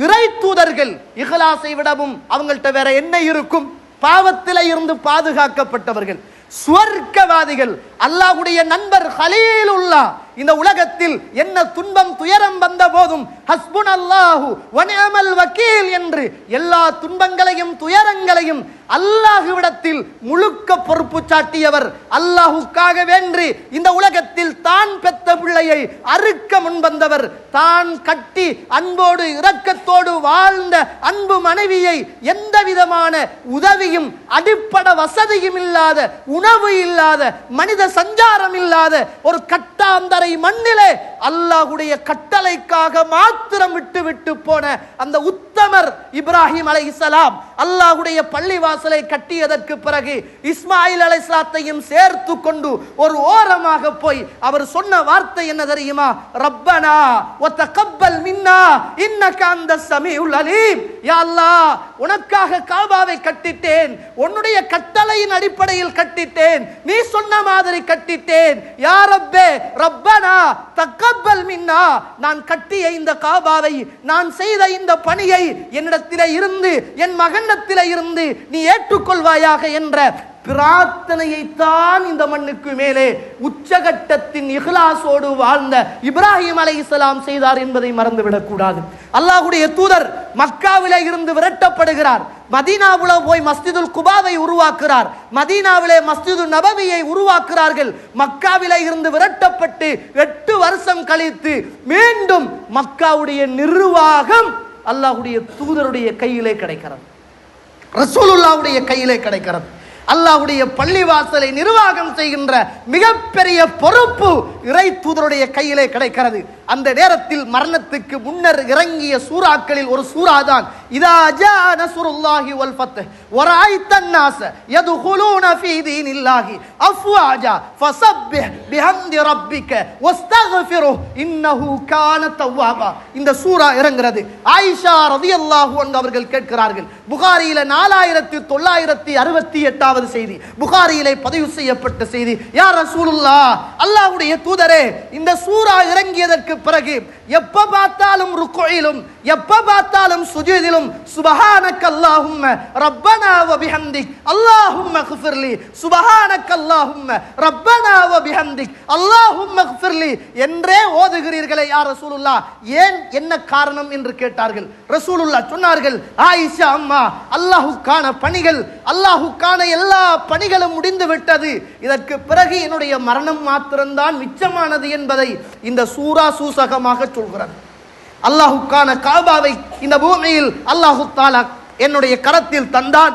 இறை தூதர்கள் இஹ்லாஸை விடவும் அவங்கள்ட்ட வேற என்ன இருக்கும்? பாவத்தில இருந்து பாதுகாக்கப்பட்டவர்கள், சுவர்க்கவாதிகள், அல்லாஹ்வுடைய நண்பர் கலீலுல்லாஹ். இந்த உலகத்தில் என்ன துன்பம் துயரம் வந்த போதும் ஹஸ்புனல்லாஹு வ நிஅமல் வக்கீல் என்று எல்லா துன்பங்களையும் துயரங்களையும் அல்லாஹ்விடத்தில் முழுக்க பொறுப்பு சாட்டியவர். அல்லாஹுக்காக வேண்டி இந்த உலகத்தில் தான் பெத்த பிள்ளையை அறுக்க முன்வந்தவர், தான் கட்டி அன்போடு இரக்கத்தோடு வாழ்ந்த அன்பு மனைவியை எந்த விதமான உதவியும் அடிப்படை வசதியும் இல்லாத, உணவு இல்லாத, மனித சஞ்சாரம் இல்லாத ஒரு கட்டாந்தரை மண்ணிலே அல்லாஹ்வுடைய கட்டளைக்காக மாத்திரம் விட்டு போன அந்த உத்தமர் இப்ராஹிம் அலைஹிஸ்ஸலாம் அல்லாஹ்வுடைய பள்ளிவாசலை கட்டியதற்கு பிறகு இஸ்மாயில் அலைஹிஸ்ஸலாத்தையும் சேர்த்து கொண்டு ஒரு ஓரமாக போய் அவர் சொன்ன வார்த்தை என்ன தெரியுமா? ரப்பனா வ தகப்பல் மின்னா இன்னக அந்தஸ் ஸமீஉல் அலீம். யா அல்லாஹ், உனக்காக காபாவை கட்டிட்டேன், உன்னுடைய கட்டளையின் அடிப்படையில் கட்டிட்டேன், நீ சொன்ன மாதிரி கட்டிட்டேன். யா ரப்பே ரப்பனா தகப்பல் மின்னா, நான் கட்டிய இந்த காபாவை, நான் செய்த இந்த பணியை என்னிடத்திலே இருந்து, என் மகனிடத்திலே இருந்து நீ ஏற்றுக்கொள்வாயாக என்ற பிரார்த்தனையை தான் இந்த மண்ணுக்கு மேலே உச்சகட்டத்தின் இஹ்லாஸோடு வாழ்ந்த இப்ராஹிம் அலைஹிஸ்ஸலாம் செய்தார் என்பதை மறந்துவிடக் கூடாது. அல்லாஹ்வுடைய தூதர் மக்காவிலே இருந்து விரட்டப்படுகிறார், மதீனாவுல போய் மஸ்ஜிதுல் குபாவை உருவாக்குறார், மதீனாவிலே மஸ்ஜிது நபவியை உருவாக்குறார்கள். மக்காவிலே இருந்து விரட்டப்பட்டு 8 வருஷம் கழித்து மீண்டும் மக்காவுடைய நிர்வாகம் அல்லாஹ்வுடைய தூதருடைய கையிலே கிடைக்கிறது, ரசூலுல்லாஹ்வுடைய கையிலே கிடைக்கிறது. அல்லாஹ்வுடைய பள்ளிவாசலை நிர்வாகம் செய்கின்ற மிகப்பெரிய பொறுப்பு இறை தூதருடைய கையிலே கிடைக்கிறது. அந்த நேரத்தில் மரணத்துக்கு முன்னர் இறங்கிய சூறாக்களில் ஒரு சூரா தான் இதா ஜா நஸ்ருல்லாஹி வல் ஃபத்ஹ் வராய்தன் நாஸ யதுகுலூன ஃபீ தீனில்லாஹி அஃப்வாஜா ஃபஸப்பிஹ் பிஹம்தி ரப்பிக வஸ்தக்ஃபிருஹ் இன்னஹு கான தவ்வாபா. இந்த சூரா இறங்குகிறது. ஆயிஷா ரலியல்லாஹு அன்ஹா அவர்கள் கேட்கிறார்கள். புகாரியில 4968வது செய்தி, புகாரியிலே பதிவு செய்யப்பட்ட செய்தி. யா ரசூலுல்லாஹ், அல்லாஹ்வுடைய தூதரே, இந்த சூரா இறங்கியதற்கு பிறகு எப்ப பார்த்தாலும் ருக்குயிலும் எப்ப பார்த்தாலும் சுஜூதிலும் சுப்ஹானக அல்லாஹும்ம ரப்பனா வ பிஹம்திக் அல்லாஹும்ம ஃபிர்லி சுப்ஹானக அல்லாஹும்ம ரப்பனா வ பிஹம்திக் அல்லாஹும்ம ஃபிர்லி என்றே ஓதுகிறீர்களே யா ரசூலுல்லாஹ், ஏன் என்ன காரணம் என்று கேட்டார்கள். ரசூலுல்லாஹ் சொன்னார்கள், ஆயிஷா அம்மா, அல்லாஹ்வுக்கான பணிகள், அல்லாஹ்வுக்கான எல்லா பணிகளும் முடிந்து விட்டது. இதற்கு பிறகு என்னுடைய மரணம் மாத்திரம்தான் மிச்சமானது என்பதை இந்த சூரா சூசகமாக சொல்கிறார். அல்லாஹ்வுக்கான காபாவை இந்த பூமியில் அல்லாஹ் தஆலா என்னுடைய கரத்தில் தந்தான்.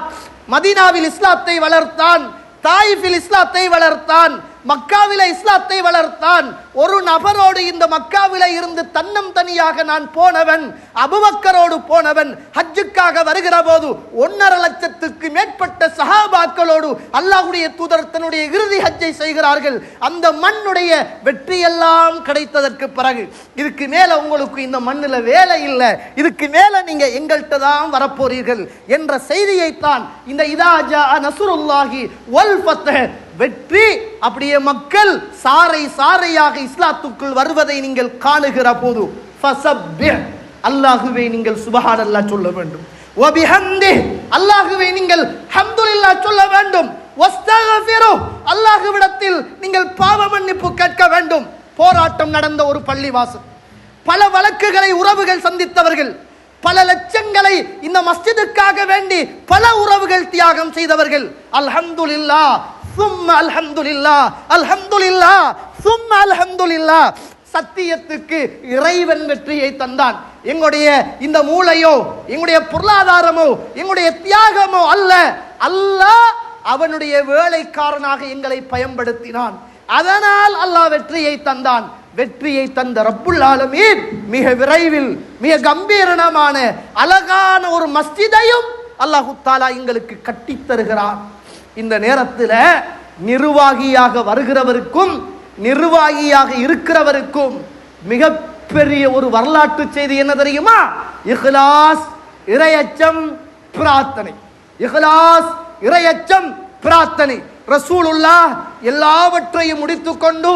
மதீனாவில் இஸ்லாத்தை வளர்த்தான், தாயிஃபில் இஸ்லாத்தை வளர்த்தான், மக்காவில இஸ்லாத்தை வளர்த்தான். ஒரு நபரோடு இந்த மக்காவில இருந்து தன்னம் தனியாக நான் போனவன், அபூபக்கரோடு போனவன். ஹஜ்ஜுக்காக வருகிற போது 1.5 லட்சத்துக்கு மேற்பட்ட சஹாபாக்களோடு அல்லாஹ்வுடைய தூதர் தன்னுடைய இறுதி ஹஜ்ஜை செய்கிறார்கள். அந்த மண்ணுடைய வெற்றியெல்லாம் கிடைத்ததற்கு பிறகு இதுக்கு மேல உங்களுக்கு இந்த மண்ணுல வேலை இல்லை, இதுக்கு மேல நீங்க எங்கள்கிட்ட தான் வரப்போறீர்கள் என்ற செய்தியைத்தான் இந்த இதா ஜா நஸ்ருல்லாஹி வல் ஃபத்ஹ், வெற்றி, அப்படியே மக்கள் சாறை சாறையாக இஸ்லாத்துக்குள் வருவதை நீங்கள் காணுகிற போது ஃபஸப்பிஹ், அல்லாஹ்வை நீங்கள் சுப்ஹானல்லாஹ் சொல்ல வேண்டும். வ பிஹம்திஹ், அல்லாஹ்வை நீங்கள் ஹம்துலில்லாஹ் சொல்ல வேண்டும். வஸ்தக்ஃபிருஹ், அல்லாஹ்விடத்தில் நீங்கள் பாவ மன்னிப்பு கேட்க வேண்டும். போராட்டம் நடந்த ஒரு பள்ளிவாசல், பல வழக்குகளை உறவுகள் சந்தித்தவர்கள், பல லட்சங்களை இந்த மஸ்ஜிதுக்காக வேண்டி பல உறவுகள் தியாகம் செய்தவர்கள். அல்ஹம்துலில்லாஹ் சும்ம அல்ஹம்துலில்லாஹ், அல்ஹம்துலில்லாஹ் சும்ம அல்ஹம்துலில்லாஹ். சத்தியத்துக்கு இறைவன் வெற்றியை தந்தான். எங்களுடைய இந்த மூளையோ, எங்களுடைய பொருளாதாரமோ, எங்களுடைய தியாகமோ அல்ல, அல்லாஹ் அவனுடைய வேலைக்காரனாக எங்களை பயன்படுத்தினான். அதனால் அல்லாஹ் வெற்றியை தந்தான். வெற்றியை தந்த ரப்புல் ஆலமீன் மிக விரைவில் மிக கம்பீரமான அழகான ஒரு மஸ்ஜிதையும் அல்லாஹு தஆலா எங்களுக்கு கட்டித் தருகிறான். இந்த நேரத்தில் நிர்வாகியாக வருகிறவருக்கும் நிர்வாகியாக இருக்கிறவருக்கும் மிகப்பெரிய ஒரு வரலாற்று செய்தி என்ன தெரியுமா? இஹ்லாஸ், இறையச்சம், பிரார்த்தனை. இஹ்லாஸ், இறையச்சம், பிரார்த்தனை. ரசூலுல்லாஹ் எல்லாவற்றையும் முடித்துக்கொண்டு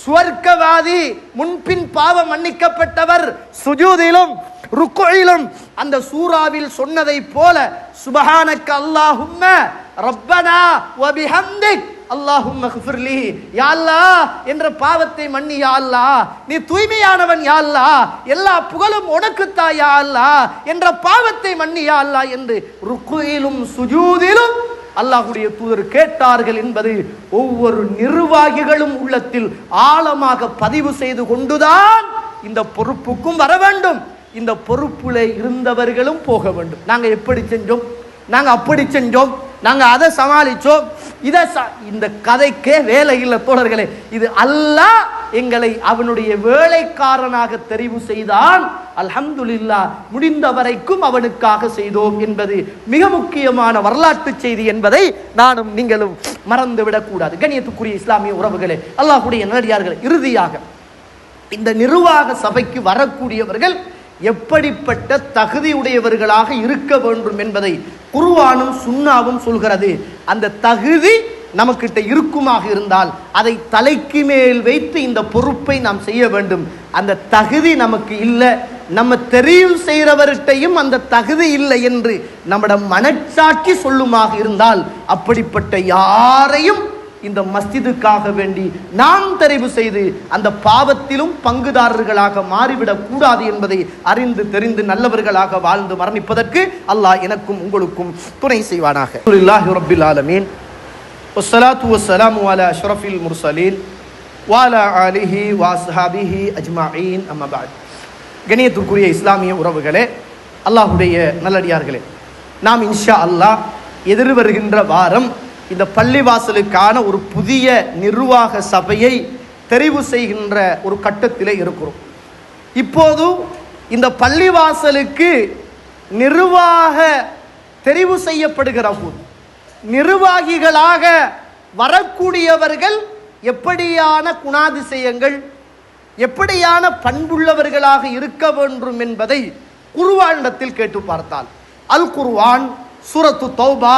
சுவர்க்கவாதி, முன்பின் பாவம் மன்னிக்கப்பட்டவர், சுஜூதிலும் ருக்குயிலும் அந்த சூராவில் சொன்னதை போல சுப்ஹானக அல்லாஹும்ம ரப்பனா வ பிஹம்திக் அல்லாஹும்ம ஃபிர்லி, யா அல்லாஹ் என்ற பாவத்தை மன்னி யா அல்லாஹ், நீ தூய்மையானவன் யா அல்லாஹ், எல்லா புகழும் உனக்குத்தா யா அல்லாஹ் என்ற பாவத்தை மன்னி யா அல்லாஹ் என்று ருக்குயிலும் சுஜூதிலும் அல்லாஹ்வுடைய தூதர் கேட்டார்கள் என்பது ஒவ்வொரு நிர்வாகிகளும் உள்ளத்தில் ஆழமாக பதிவு செய்து கொண்டுதான் இந்த பொறுப்புக்கும் வர வேண்டும். இந்த பொறுப்புல இருந்தவர்களும் போக வேண்டும். நாங்க எப்படி செஞ்சோம், நாங்க அப்படி செஞ்சோம், நாங்க அதை சமாளிச்சோம், இந்த கதைக்கே வேலை இல்லை தோழர்களே. இது அல்லாஹ் எங்களை அவனுடைய வேலைக்காரனாக தெரிவு செய்தான். அல்ஹம்துலில்லாஹ், முடிந்த வரைக்கும் அவனுக்காக செய்தோம் என்பது மிக முக்கியமான வரலாற்று செய்தி என்பதை நானும் நீங்களும் மறந்துவிடக் கூடாது. கண்ணியத்துக்குரிய இஸ்லாமிய உறவுகளே, அல்லாஹ்வுடைய நல்லடியார்களே, இறுதியாக இந்த நிர்வாக சபைக்கு வரக்கூடியவர்கள் எப்படிப்பட்ட தகுதியுடையவர்களாக இருக்க வேண்டும் என்பதை குர்ஆனும் சுன்னாவும் சொல்கிறது. அந்த தகுதி நமக்கிட்ட இருக்குமாக இருந்தால் அதை தலைக்கு மேல் வைத்து இந்த பொறுப்பை நாம் செய்ய வேண்டும். அந்த தகுதி நமக்கு இல்லை, நம்ம தெரிவு செய்கிறவர்கிட்டையும் அந்த தகுதி இல்லை என்று நம்முடைய மனச்சாட்சி சொல்லுமாக இருந்தால் அப்படிப்பட்ட யாரையும் இந்த மஸ்ஜிதுக்காக வேண்டி நாம் தெரிவு செய்து அந்த பாவத்திலும் பங்குதாரர்களாக மாறிவிடக் கூடாது என்பதை அறிந்து தெரிந்து நல்லவர்களாக வாழ்ந்து மரணிப்பதற்கு அல்லாஹ் எனக்கும் உங்களுக்கும் துணை செய்வானாக. அல்ஹம்துலில்லாஹி ரப்பில் ஆலமீன், வஸ்ஸலாத்து வஸ்ஸலாமு அலா அஷ்ரஃபில் முர்ஸலீன் வ அலா ஆலிஹி வ அஸ்ஹாபிஹி அஜ்மஈன், அம்மா பஅத். கண்ணியத்துக்குரிய இஸ்லாமிய உறவுகளே, அல்லாஹ்வுடைய நல்லடியார்களே, நாம் இன்ஷா அல்லாஹ் எதிர் வருகின்ற வாரம் இந்த பள்ளிவாசலுக்கான ஒரு புதிய நிர்வாக சபையை தெரிவு செய்கின்ற ஒரு கட்டத்திலே இருக்கிறோம். இப்போது இந்த பள்ளிவாசலுக்கு நிர்வாக தெரிவு செய்யப்படுகிற போது நிர்வாகிகளாக வரக்கூடியவர்கள் எப்படியான குணாதிசயங்கள், எப்படியான பண்புள்ளவர்களாக இருக்க வேண்டும் என்பதை குர்ஆனிடத்தில் கேட்டு பார்த்தால், அல் குர்ஆன் சூரத்து தௌபா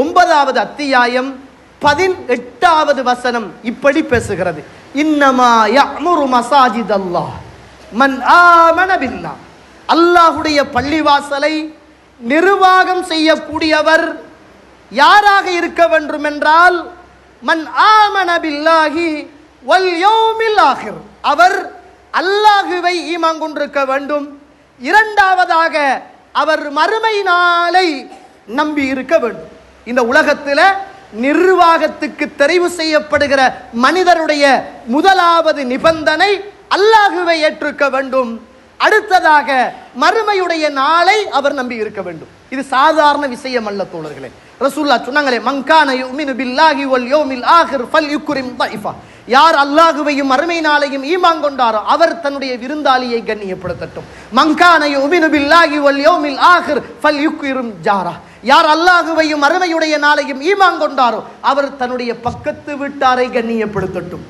9வது அத்தியாயம் 18வது வசனம் இப்படி பேசுகிறது. இன்னமா யஅமுரு மசாஜிதல்லாஹ் மன் ஆமன பில்லாஹ். அல்லாஹ்வுடைய பள்ளிவாசலை நிர்வாகம் செய்யக்கூடியவர் யாராக இருக்க வேண்டும் என்றால், மன் ஆமன பில்லாஹி வல் யௌமில் ஆகிர், அவர் அல்லாஹுவை ஈமான் கொண்டிருக்க வேண்டும். இரண்டாவதாக அவர் மறுமை நாளை நம்பி இருக்க வேண்டும். இந்த உலகத்தில் நிர்வாகத்துக்கு தெரிவு செய்யப்படுகிற மனிதருடைய முதலாவது நிபந்தனை அல்லாஹுவை ஏற்றிருக்க வேண்டும். அடுத்ததாக மறுமையுடைய நாளை அவர் நம்பி இருக்க வேண்டும். இது சாதாரண விஷயம் அல்ல தோழர்களே. ரசூலுல்லாஹ் சொன்னாங்களே, மங்கான யுமினு பில்லாஹி வல் யௌமில் ஆகிர் ஃபல்யுக்ரிம் தைஃபா. யார் அல்லாஹுவையும் மறுமை நாளையும் ஈமான் கொண்டாரோ அவர் தன்னுடைய விருந்தாளியை கண்ணியப்படுத்தட்டும். மங்கான யுமினு பில்லாஹி வல் யௌமில் ஆகிர் ஃபல்யுக்ரிம் ஜாரா. யார் அல்லாஹுவையும் மறுமையுடைய நாளையும் ஈமான் கொண்டாரோ அவர் தன்னுடைய பக்கத்து வீட்டாரை கண்ணியப்படுத்தட்டும்.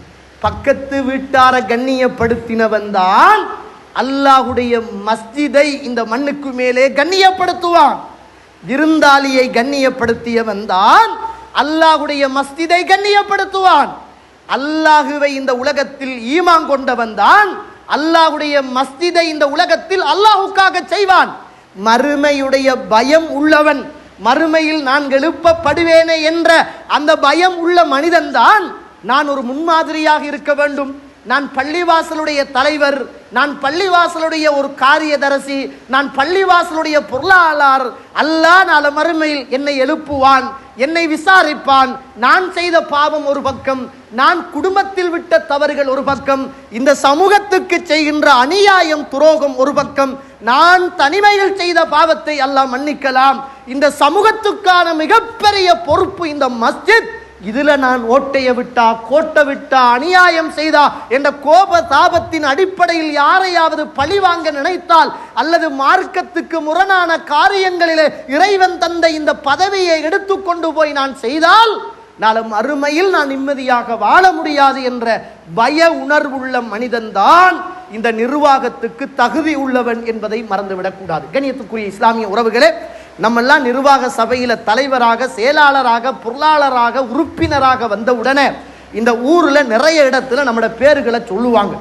பக்கத்து வீட்டாரை கண்ணியப்படுத்தினவன் தான் அல்லாஹுடைய மஸ்ஜிதை இந்த மண்ணுக்கு மேலே கண்ணியப்படுத்துவான். விருந்தாளியை கண்ணியப்படுத்தியவன் தான் அல்லாஹுடைய மஸ்ஜிதை கண்ணியப்படுத்துவான். அல்லாஹுவை இந்த உலகத்தில் ஈமான் கொண்டவன் தான் அல்லாஹுடைய மஸ்ஜிதை இந்த உலகத்தில் அல்லாஹுக்காக செய்வான். மறுமையுடைய பயம் உள்ளவன், மறுமையில் நான் எழுப்பப்படுவேனே என்ற அந்த பயம் உள்ள மனிதன் தான் நான் ஒரு முன்மாதிரியாக இருக்க வேண்டும், நான் பள்ளிவாசலுடைய தலைவர், நான் பள்ளிவாசலுடைய ஒரு காரியதரிசி, நான் பள்ளிவாசலுடைய பொருளாளர், அல்லாஹ் நாளை மறுமையில் என்னை எழுப்புவான், என்னை விசாரிப்பான். நான் செய்த பாவம் ஒரு பக்கம், நான் குடும்பத்தில் விட்ட தவறுகள் ஒரு பக்கம், இந்த சமூகத்துக்கு செய்கின்ற அநியாயம் துரோகம் ஒரு பக்கம், நான் தனிமையில் செய்த பாவத்தை அல்லாஹ் மன்னிக்கலாம். இந்த சமூகத்துக்கான மிகப்பெரிய பொறுப்பு இந்த மஸ்ஜித். இதுல நான் ஓட்டைய விட்டா, கோட்டை விட்டா, அநியாயம் செய்தா என்ற கோப தாபத்தின் அடிப்படையில் யாரையாவது பழி வாங்க நினைத்தால் அல்லது மார்க்கத்துக்கு முரணான காரியங்களிலே இறைவன் தந்த இந்த பதவியை எடுத்துக்கொண்டு போய் நான் செய்தால் நாளும் அருமையில் நான் நிம்மதியாக வாழ முடியாது என்ற பய உணர்வுள்ள மனிதன்தான் இந்த நிர்வாகத்துக்கு தகுதி உள்ளவன் என்பதை மறந்துவிடக்கூடாது. கண்ணியத்துக்குரிய இஸ்லாமிய உறவுகளே, நம்மெல்லாம் நிர்வாக சபையில தலைவராக, செயலாளராக, பொருளாளராக, உறுப்பினராக வந்த உடனே இந்த ஊர்ல நிறைய இடத்துல நம்மளோட பேர்களை சொல்லுவாங்க.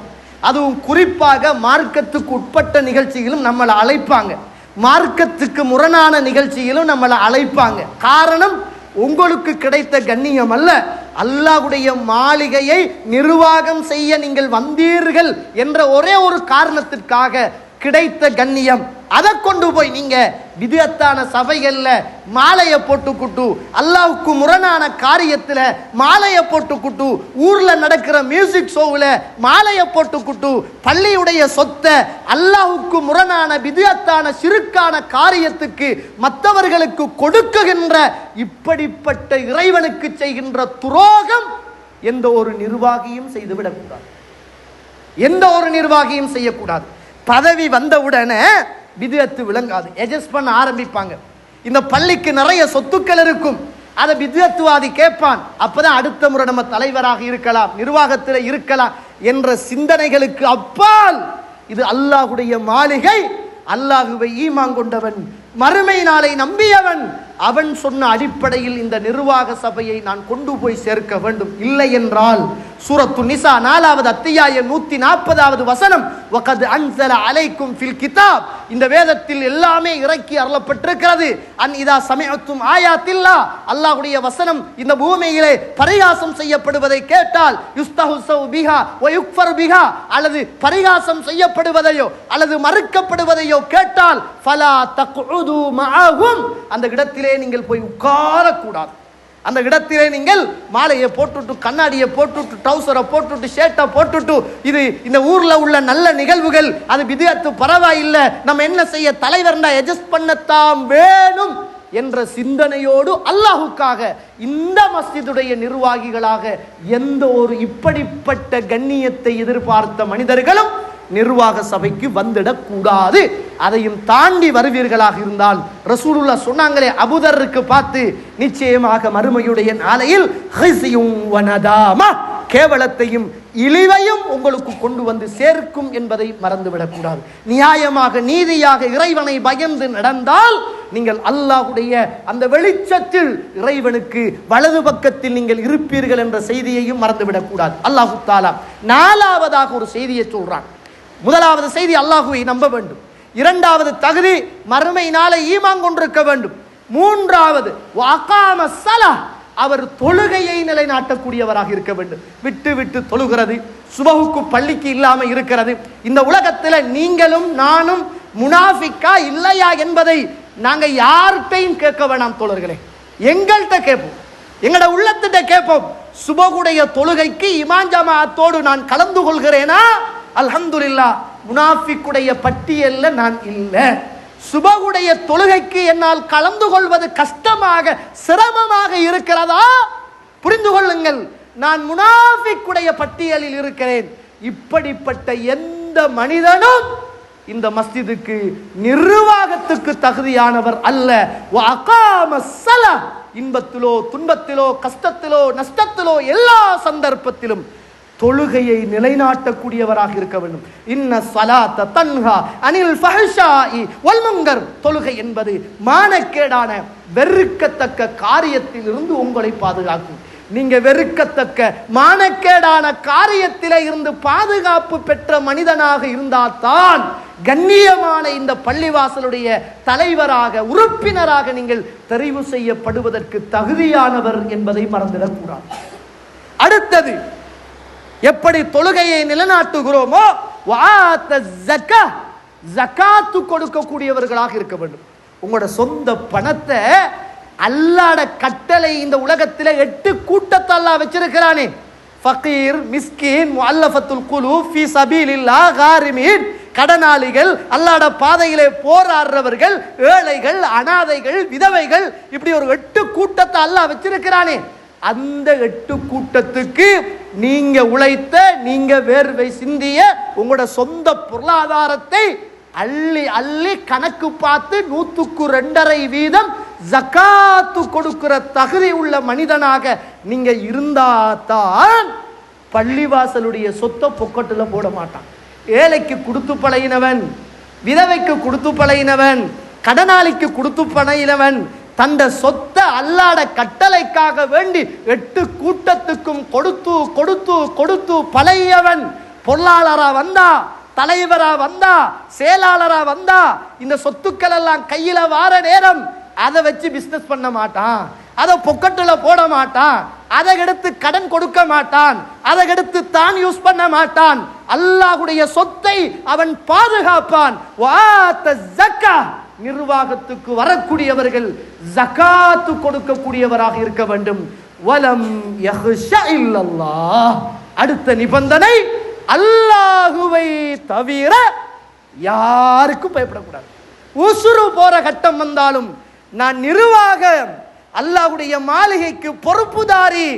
அதுவும் குறிப்பாக மார்க்கத்துக்கு உட்பட்ட நிகழ்ச்சியிலும் நம்மளை அழைப்பாங்க, மார்க்கத்துக்கு முரணான நிகழ்ச்சியிலும் நம்மளை அழைப்பாங்க. காரணம், உங்களுக்கு கிடைத்த கண்ணியம் அல்ல, அல்லாஹ்வுடைய மாளிகையை நிர்வாகம் செய்ய நீங்கள் வந்தீர்கள் என்ற ஒரே ஒரு காரணத்திற்காக கிடைத்த கண்ணியம். அதை கொண்டு போய் நீங்க விதத்தான சபைகள்ல மாலையை போட்டுக்குட்டு, அல்லாஹ்வுக்கு முரணான காரியத்துல மாலையை போட்டுக்குட்டு, ஊர்ல நடக்கிற மியூசிக் ஷோவுல மாலையை போட்டுக்குட்டு, பள்ளியுடைய சொத்தை அல்லாஹ்வுக்கு முரணான விதத்தான சிறுக்கான காரியத்துக்கு மற்றவர்களுக்கு கொடுக்குகின்ற இப்படிப்பட்ட இறைவனுக்கு செய்கின்ற துரோகம் எந்த ஒரு நிர்வாகியும் செய்துவிடக்கூடாது, எந்த ஒரு நிர்வாகியும் செய்யக்கூடாது. பதவி வந்தவுடனே பித்அத்து விளங்காது, எஜஸ்ட் பண்ண ஆரம்பிப்பாங்க. இந்த பள்ளிக்கு நிறைய சொத்துக்கள் இருக்கும், அதை பித்அத்துவாதி கேட்பான். அப்பதான் அடுத்த முறை நம்ம தலைவராக இருக்கலாம், நிர்வாகத்தில் இருக்கலாம் என்ற சிந்தனைகளுக்கு அப்பால் இது அல்லாஹ்வுடைய மாளிகை, அல்லாஹுவை ஈமான் கொண்டவன், மறுமை நாளை நம்பியவன், அவன் சொன்ன அடிப்படையில் இந்த நிர்வாக சபையை நான் கொண்டு போய் சேர்க்க வேண்டும். இல்லை என்றால் சூரத்து நிசா 4வது அத்தியாயம் 140வது வசனம், வகத் அன்ஸல அலைக்கும் ஃபில் கிதாப், இந்த வேதத்தில் எல்லாமே இறக்கி அருளப்பட்டிருக்கிறது. அன் இதா சமிஅத்தும் ஆயாத்தில்லா, அல்லாஹ்வுடைய வசனம் இந்த பூமியிலே பரிகாசம் செய்யப்படுவதை கேட்டால், யுஸ்தஹுஸு பிஹா வ யுக்ஃபர் பிஹா, அல்லது பரிகாசம் செய்யப்படுவதையோ அல்லது மறுக்கப்படுவதையோ கேட்டால், ஃபலா தக்உது மஅஹும், அந்த இடத்திலே நீங்கள் போய் உட்காரக்கூடாது. அந்த இடத்திலே நீங்கள் மாலையை போட்டுட்டு, கண்ணாடியை போட்டுட்டு, ட்ரௌசரை போட்டுட்டு, ஷர்ட்டை போட்டுட்டு, இது இந்த ஊர்ல உள்ள நல்ல நிகழ்வுகள், அது பித்அத்து பரவாயில்லை, நம்ம என்ன செய்ய தலைவர்னா அட்ஜஸ்ட் பண்ணத்தான் வேணும் என்ற சிந்தனையோடு அல்லாஹுக்காக இந்த மஸ்ஜிதுடைய நிர்வாகிகளாக எந்த ஒரு இப்படிப்பட்ட கண்ணியத்தை எதிர்பார்த்த மனிதர்களும் நிர்வாக சபைக்கு வந்துடக்கூடாது. அதையும் தாண்டி வருவீர்களாக இருந்தால் ரசூலுல்லாஹ் சொன்னாங்களே அபூதருக்கு பார்த்து, நிச்சயமாக மறுமையுடைய நாளையில் கேவலத்தையும் இழிவையும் உங்களுக்கு கொண்டு வந்து சேர்க்கும் என்பதை மறந்துவிடக்கூடாது. நியாயமாக நீதியாக இறைவனை பயந்து நடந்தால் நீங்கள் அல்லாஹ்வுடைய அந்த வெளிச்சத்தில் இறைவனுக்கு வலது பக்கத்தில் நீங்கள் இருப்பீர்கள் என்ற செய்தியையும் மறந்துவிடக்கூடாது. அல்லாஹு தஆலா நாலாவதாக ஒரு செய்தியை சொல்றான். முதலாவது செய்தி அல்லாஹுவை நம்ப வேண்டும். இரண்டாவது தகுதி மறுமை நாளை ஈமான் கொண்டிருக்க வேண்டும். மூன்றாவது வஅகாம ஸலாஹ், அவர் தொழுகையை நிலைநாட்டக்கூடியவராக இருக்க வேண்டும். விட்டு விட்டு தொழுகிறது, சுபஹுக்கு பள்ளிக்கு இல்லாம இருக்கிறது. இந்த உலகத்தில் நீங்களும் நானும் முனாஃபிக்கா இல்லையா என்பதை நாங்க யார்கிட்டையும் கேட்க வேணாம் தோழர்களே, எங்கள்கிட்ட கேட்போம், எங்களோட உள்ளத்திட்ட கேட்போம். சுபகுடைய தொழுகைக்கு இமாம் ஜமாஅத்தோடு நான் கலந்து கொள்கிறேனா? அல்ஹம்துலில்லாஹ், முனாஃபிக்குடைய பட்டியல்ல நான் இல்லை. சுபகுடைய தொழுகைக்கு என்னால் கலந்து கொள்வது கஷ்டமாக சிரமமாக இருக்கிறதா? புரிந்து கொள்ளுங்கள், நான் முனாஃபிக்குடைய பட்டியலில் இருக்கிறேன். இப்படிப்பட்ட எந்த மனிதனும் இந்த மஸ்ஜிதுக்கு நிர்வாகத்துக்கு தகுதியானவர் அல்ல. வஅகாம ஸலாஹ், இன்பத்திலோ துன்பத்திலோ கஷ்டத்திலோ நஷ்டத்திலோ எல்லா சந்தர்ப்பத்திலும் தொழுகையை நிலைநாட்டக்கூடியவராக இருக்க வேண்டும். இன்ன ஸலாத்த தன்ஹா அனில் ஃபஹ்ஷாஇ வல் முன்கர், தொழுகை என்பது மானக்கேடான வெறுக்கத்தக்க காரியத்தில் இருந்து உங்களை பாதுகாக்கும். நீங்க வெறுக்கத்தக்க மானக்கேடான காரியத்திலே இருந்து பாதுகாப்பு பெற்ற மனிதனாக இருந்தால்தான் கண்ணியமான இந்த பள்ளிவாசலுடைய தலைவராக உறுப்பினராக நீங்கள் தெரிவு செய்யப்படுவதற்கு தகுதியானவர் என்பதை மறந்துடக்கூடாது. அடுத்தது, எப்படி தொழுகையை நிலைநாட்டுகிறோமோ ஜகாத்து கொடுக்கக்கூடியவர்களாக இருக்க வேண்டும். உங்களோட சொந்த பணத்தை அல்லாஹ்வுடைய கட்டளை இந்த உலகத்தில் 8 கூட்டத்தை அல்லாஹ் வச்சிருக்கிறானே, ஃபகீர், மிஸ்கீன், முஅல்லஃபத்துல் குலூப், ஃபீ சபீலில்லாஹ், காரிமீன், கடனாளிகள், அல்லாஹ்வுடைய பாதையிலே போராடுறவர்கள், ஏழைகள், அனாதைகள், விதவைகள், இப்படி ஒரு 8 கூட்டத்தை அல்லாஹ் வச்சிருக்கிறானே. அந்த 8 கூட்டத்துக்கு நீங்க உழைத்த, நீங்க வேர்வை சிந்திய உங்களோட சொந்த பொருளாதாரத்தை அள்ளி அள்ளி கணக்கு பார்த்து 100க்கு 2.5% ஜகாத்து கொடுக்கிற தகுதி உள்ள மனிதனாக நீங்க இருந்தாதான் பள்ளிவாசலுடைய சொத்தை பொக்கட்டில் போட மாட்டான். ஏழைக்கு கொடுத்து பழகினவன், விதவைக்கு கொடுத்து பழகினவன், கடனாளிக்கு கொடுத்து பழகினவன், தந்த சொத்தை அல்லாஹ்வுடைய கட்டளைக்காக வேண்டி 8 கூட்டத்துக்கும் கொடுத்து கொடுத்து கொடுத்து பழையவன் பொருளாளரா வந்தா, தலைவரா வந்தா, செயலாளரா வந்தா, இந்த சொத்துக்கள் எல்லாம் கையில வார நேரம் அதை வச்சு பிசினஸ் பண்ண மாட்டான், அதை பொக்கெட்டில் போட மாட்டான், அதை எடுத்து கடன் கொடுக்க மாட்டான், அதை எடுத்து தான் யூஸ் பண்ண மாட்டான். அல்லாஹ்வுடைய சொத்தை அவன் பாதுகாப்பான். நிர்வாகத்துக்கு வரக்கூடியவர்கள் ஜகாத்து கொடுக்கக்கூடியவராக இருக்க வேண்டும். வலம் யஹ்ஷா இல்லல்லாஹ், அடுத்த நிபந்தனை அல்லாஹுவை தவிர யாருக்கும் பயப்படக்கூடாது. உசுறு போற கட்டம் வந்தாலும் நான் நிர்வாகம், அல்லாஹ்வுடைய மாளிகைக்கு பொறுப்புதாரி,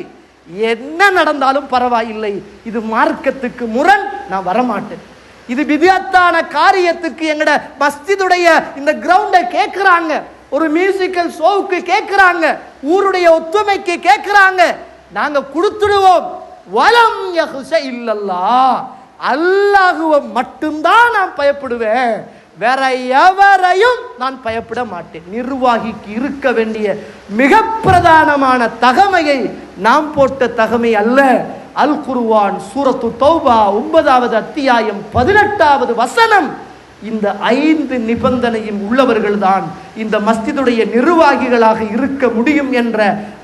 என்ன நடந்தாலும் பரவாயில்லை, இது மார்க்கத்துக்கு முரண், நான் வரமாட்டேன். இது பித்அத்தான காரியத்துக்கு எங்கட மஸ்ஜிதுடைய இந்த கிரவுண்டை கேட்கிறாங்க, ஒரு மியூசிக்கல் ஷோவுக்கு கேட்கிறாங்க, ஊருடைய ஒத்துமைக்கு கேட்கிறாங்க, நாங்க கொடுத்துடுவோம். வலம் யஹ்ஷ இல்லல்லாஹ், அல்லாஹ்வை மட்டும்தான் நான் பயப்படுவேன், வேற எவரையும் நான் பயப்பட மாட்டேன். நிர்வாகிக்கு இருக்க வேண்டிய மிக பிரதானமான தகமையை நாம் போட்ட தகமை அல்ல. அல் குர்ஆன் சூரத்து தௌபா 9வது அத்தியாயம் 18வது வசனம், இந்த 5 நிபந்தனையும் உள்ளவர்கள் தான் இந்த மஸ்ஜிதுடைய நிர்வாகிகளாக இருக்க முடியும் என்ற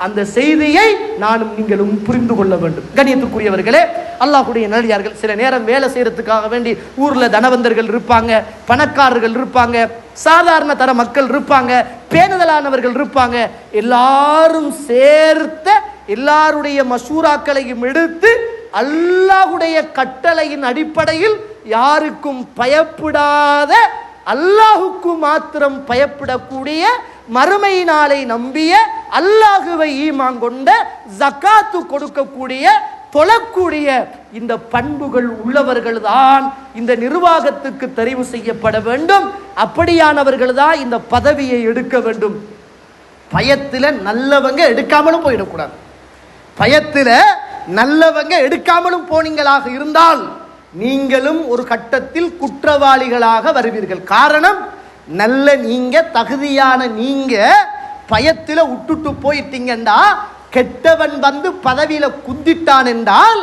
அந்த செய்தியை நானும் நீங்களும் புரிந்து கொள்ள வேண்டும். கண்ணியத்துக்குரியவர்களே, அல்லாஹ்வுடைய நல்லடியார்கள், சில நேரம் வேலை செய்யறதுக்காக வேண்டி ஊர்ல தனவந்தர்கள் இருப்பாங்க, பணக்காரர்கள் இருப்பாங்க, சாதாரண தர மக்கள் இருப்பாங்க, பேணுதலானவர்கள் இருப்பாங்க. எல்லாரும் சேர்த்த எல்லாருடைய மசூராக்களையும் எடுத்து அல்லாஹ்வுடைய கட்டளையின் அடிப்படையில் யாருக்கும் பயப்படாத, அல்லாஹுக்கு மாத்திரம் பயப்படக்கூடிய மறுமை நாளை நம்பிய அல்லாஹுவை ஈமான் கொண்ட ஜகாத்து கொடுக்கக்கூடிய தொழக்கூடிய இந்த பண்புகள் உள்ளவர்கள் தான் இந்த நிர்வாகத்துக்கு தெரிவு செய்யப்பட வேண்டும். அப்படியானவர்கள் தான் இந்த பதவியை எடுக்க வேண்டும். பயத்தில் நல்லவங்க எடுக்காமலும் போயிடக்கூடாது. பயத்தில் நல்லவங்க எடுக்காமலும் போனீங்களாக இருந்தால் நீங்களும் ஒரு கட்டத்தில் குற்றவாளிகளாக வருவீர்கள். காரணம், நல்ல நீங்க தகுதியான நீங்க பயத்தில் விட்டுட்டு போயிட்டீங்கன்னா கெட்டவன் வந்து பதவியில குந்திட்டான் என்றால்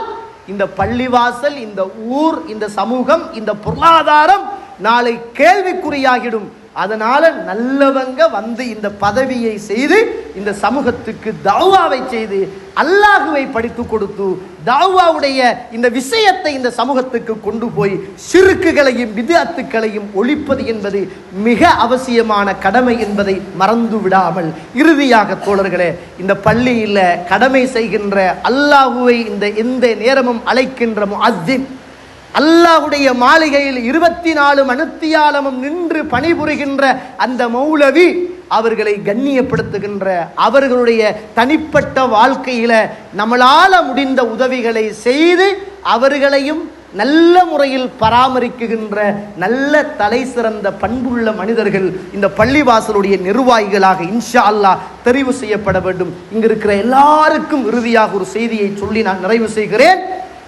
இந்த பள்ளிவாசல், இந்த ஊர், இந்த சமூகம், இந்த பொருளாதாரம் நாளை கேள்விக்குறியாகிடும். அதனால நல்லவங்க வந்து இந்த பதவியை செய்து இந்த சமூகத்துக்கு தாவாவை செய்து அல்லாஹுவை படித்து கொடுத்து தாவாவுடைய இந்த விஷயத்தை இந்த சமூகத்துக்கு கொண்டு போய் ஷிர்க்குகளையும் பித்அத்துகளையும் ஒழிப்பது என்பது மிக அவசியமான கடமை என்பதை மறந்து விடாமல், இறுதியாக தோழர்களே, இந்த பள்ளியில் கடமை செய்கின்ற அல்லாஹுவை இந்த எந்த நேரமும் அழைக்கின்ற முஅஸ்ஸின், அல்லாஹுடைய மாளிகையில் 24 மணித்தியாலமும் நின்று பணிபுரிகின்ற அந்த மௌலவி, அவர்களை கண்ணியப்படுத்துகின்ற, அவர்களுடைய தனிப்பட்ட வாழ்க்கையில நம்மளால முடிந்த உதவிகளை செய்து அவர்களையும் நல்ல முறையில் பராமரிக்குகின்ற நல்ல தலை சிறந்த பண்புள்ள மனிதர்கள் இந்த பள்ளிவாசலுடைய நிர்வாகிகளாக இன்ஷா அல்லாஹ் தெரிவு செய்யப்பட வேண்டும். இங்க இருக்கிற எல்லாருக்கும் இறுதியாக ஒரு செய்தியை சொல்லி நான் நிறைவு செய்கிறேன்.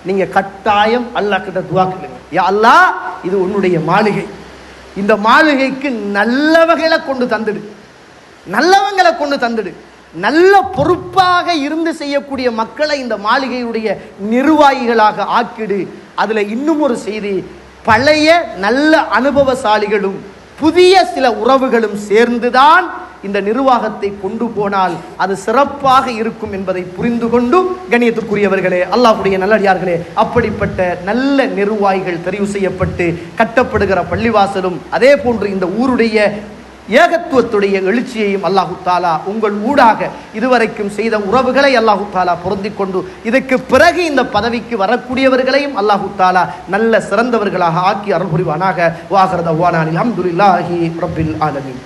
நீங்க கட்டாயம் அல்லாஹ் கிட்ட துஆ கேளுங்க. யா அல்லாஹ், இது உன்னுடைய மாளிகை, இந்த மாளிகைக்கு நல்லவங்களை கொண்டு தந்துடு, நல்லவங்களை கொண்டு தந்துடு, நல்ல பொறுப்பாக இருந்து செய்யக்கூடிய மக்களை இந்த மாளிகையுடைய நிர்வாகிகளாக ஆக்கிடு. அதுல இன்னும் ஒரு செய்தி, பழைய நல்ல அனுபவசாலிகளும் புதிய சில உறவுகளும் சேர்ந்துதான் இந்த நிர்வாகத்தை கொண்டு போனால் அது சிறப்பாக இருக்கும் என்பதை புரிந்து கொண்டு, கண்ணியத்துக்குரியவர்களே, அல்லாஹ்வுடைய நல்லடியார்களே, அப்படிப்பட்ட நல்ல நிர்வாகிகள் தெரிவு செய்யப்பட்டு கட்டப்படுகிற பள்ளிவாசலும் அதே போன்று இந்த ஊருடைய ஏகத்துவத்துடைய எழுச்சியையும் அல்லாஹு தாலா உங்கள் ஊடாக இதுவரைக்கும் செய்த உறவுகளை அல்லாஹு தாலா பொருந்திக் கொண்டு இதற்கு பிறகு இந்த பதவிக்கு வரக்கூடியவர்களையும் அல்லாஹு தாலா நல்ல சிறந்தவர்களாக ஆக்கி அருள் புரிவானாக. வாஹிரு தஅவானா அல்ஹம்துலில்லாஹி ரப்பில் ஆலமீன்.